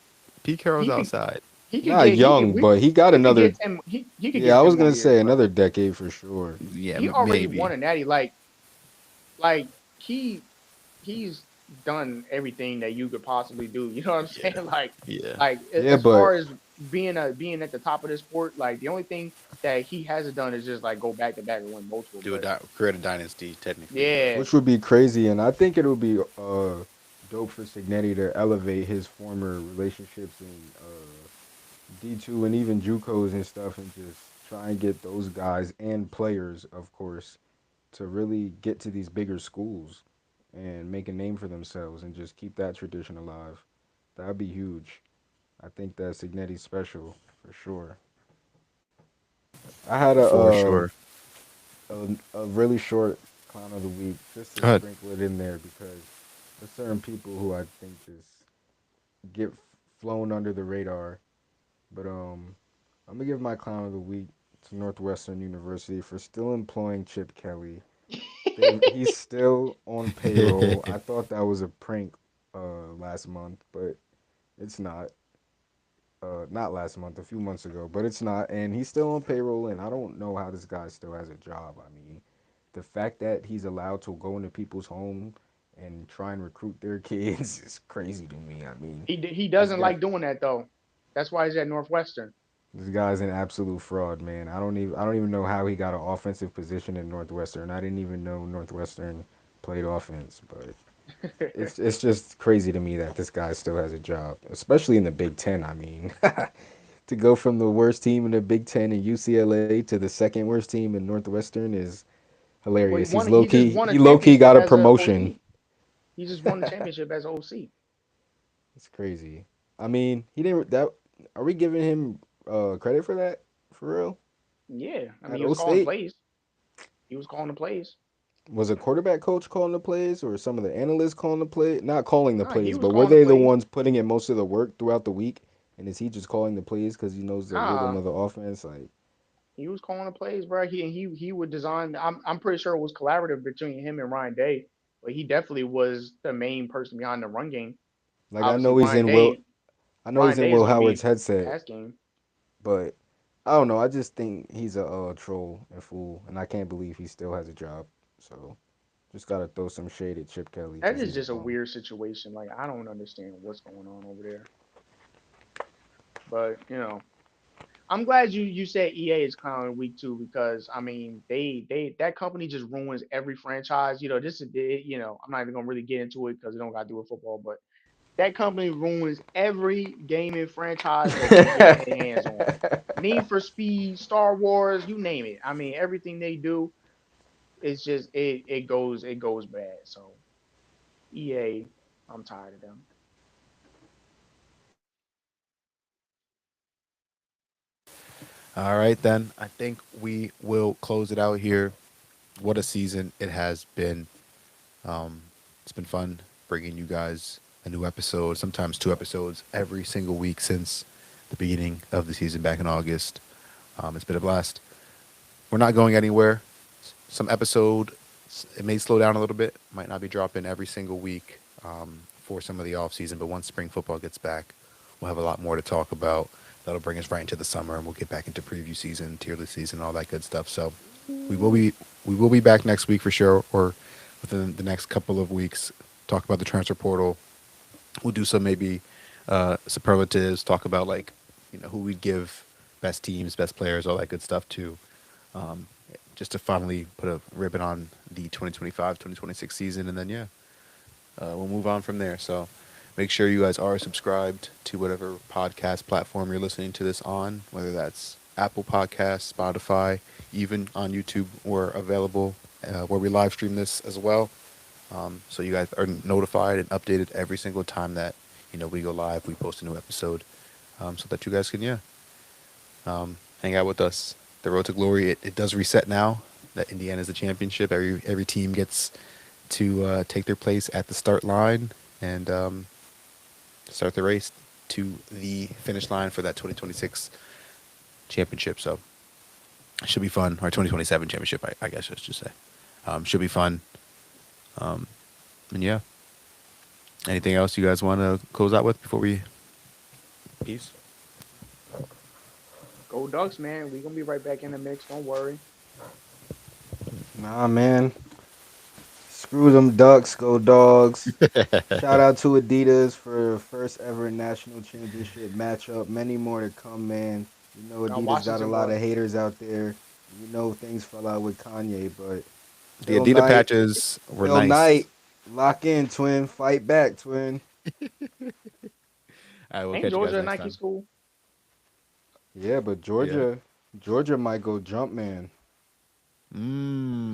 Pete Carroll's he could outside. he could Not get young, but he got he could another. get 10 he could Yeah, get I 10 was more gonna years, say bro. another decade for sure. Yeah, He already won maybe. a natty. Like he he's done everything that you could possibly do. You know what I'm saying? Yeah. Yeah. Yeah, As but far as being at the top of the sport, like the only thing that he hasn't done is just like go back to back and win multiple. But Create a dynasty technically, but yeah, which would be crazy, and I think it would be dope for Signetti to elevate his former relationships in D2 and even JUCOs and stuff, and just try and get those guys and players, of course, to really get to these bigger schools and make a name for themselves and just keep that tradition alive. That'd be huge. I think that Signetti's special for sure. I had for sure. a really short clown of the week just to Go ahead. sprinkle it in there because there's certain people who I think just get flown under the radar. But I'm gonna give my clown of the week to Northwestern University for still employing Chip Kelly. He's still on payroll. I thought that was a prank last month, but it's not. Not last month, a few months ago, but it's not. And he's still on payroll, and I don't know how this guy still has a job. I mean, the fact that he's allowed to go into people's home and try and recruit their kids is crazy to me. I mean, he this doesn't guy like doing that though. That's why he's at Northwestern. this guy's an absolute fraud, man. I don't even know how he got an offensive position in Northwestern. I didn't even know Northwestern played offense, but it's just crazy to me that this guy still has a job, especially in the Big Ten. I mean, to go from the worst team in the Big Ten in UCLA to the second worst team in Northwestern is Well, hilarious. he just won a He low key championship got a as a promotion. OC. He just won the championship as OC. It's crazy. I mean, he didn't that. Are we giving him credit for that? For real? Yeah, I mean At he was O calling State, plays. He was calling the plays. was a quarterback coach calling the plays, or some of the analysts calling the play? Not calling the Nah, he plays, was but were calling the they the plays. ones putting in most of the work throughout the week? And is he just calling the plays because he knows the rhythm Nah, of the offense? Like, he was calling the plays, bro. He would design. I'm pretty sure it was collaborative between him and Ryan Day, but he definitely was the main person behind the run game. like Obviously, Ryan Day I know he's Ryan in Day is Will going to Howard's be headset, pass game. but I don't know. I just think he's a troll and fool, and I can't believe he still has a job. So just gotta throw some shade at Chip Kelly That because is he's a just a bum. weird situation. Like I don't understand what's going on over there. But I'm glad you said EA is clowning week two because I mean they that company just ruins every franchise. This is I'm not even gonna really get into it because it don't got to do with football, but that company ruins every gaming franchise that they get their hands on. Need for Speed, Star Wars, you name it. I mean everything they do, it's just it goes bad. So EA, I'm tired of them. All right, then. I think we will close it out here. What a season it has been. Um, it's been fun bringing you guys a new episode, sometimes two episodes every single week since the beginning of the season back in August. It's been a blast. We're not going anywhere. Some episode, it may slow down a little bit. Might not be dropping every single week for some of the off season, but once spring football gets back, we'll have a lot more to talk about. That'll bring us right into the summer, and we'll get back into preview season, tier list season, all that good stuff. So we will be we will be back next week for sure, or within the next couple of weeks. Talk about the transfer portal. We'll do some maybe superlatives. Talk about like who we'd give best teams, best players, all that good stuff to. Um, just to finally put a ribbon on the 2025-2026 season, and then we'll move on from there. So make sure you guys are subscribed to whatever podcast platform you're listening to this on, whether that's Apple Podcasts, Spotify, even on YouTube. We're available where we live stream this as well. So you guys are notified and updated every single time that we go live, we post a new episode, so that you guys can hang out with us. The road to glory, it does reset now that Indiana's the championship. Every team gets to take their place at the start line, and start the race to the finish line for that 2026 championship. So it should be fun. Or 2027 championship, I guess I should say. Should be fun. And yeah. Anything else you guys want to close out with before we peace? Go Ducks, man. We gonna be right back in the mix. Don't worry. Nah, man. Screw them Ducks, go Dogs. Shout out to Adidas for first ever national championship matchup. Many more to come, man. You know Adidas got a Washington lot won. of haters out there. You know things fell out with Kanye, but The Phil Adidas Knight, patches were Phil nice. Knight, lock in, twin. Fight back, twin. All right, we'll Ain't catch you guys Georgia a next Nike time. school? Yeah, but Yeah. Georgia might go jump man.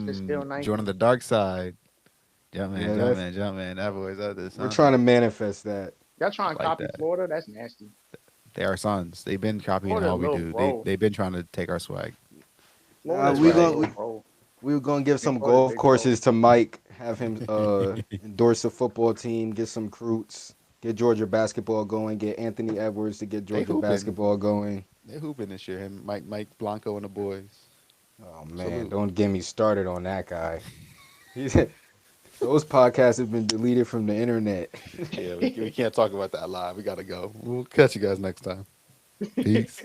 It's still Nike. Joining the dark side. Jump man, Yeah, jump that's man, jump man. That boy's out there. we're trying to manifest that. Y'all trying to Like copy that. Florida? That's nasty. They are sons. They've been copying Florida all we little do. bro. They've been trying to take our swag. Florida's we right. really gonna little bro. we were gonna give some Florida's golf big, bro. courses to Mike, have him endorse the football team, get some recruits, get Georgia basketball going, get Anthony Edwards to get Georgia hooping. basketball going. They're hooping this year. Him, Mike Blanco, and the boys. Oh man, Salute. don't get me started on that guy. He's, those podcasts have been deleted from the internet. Yeah, we can't talk about that live. We gotta go. We'll catch you guys next time. Peace.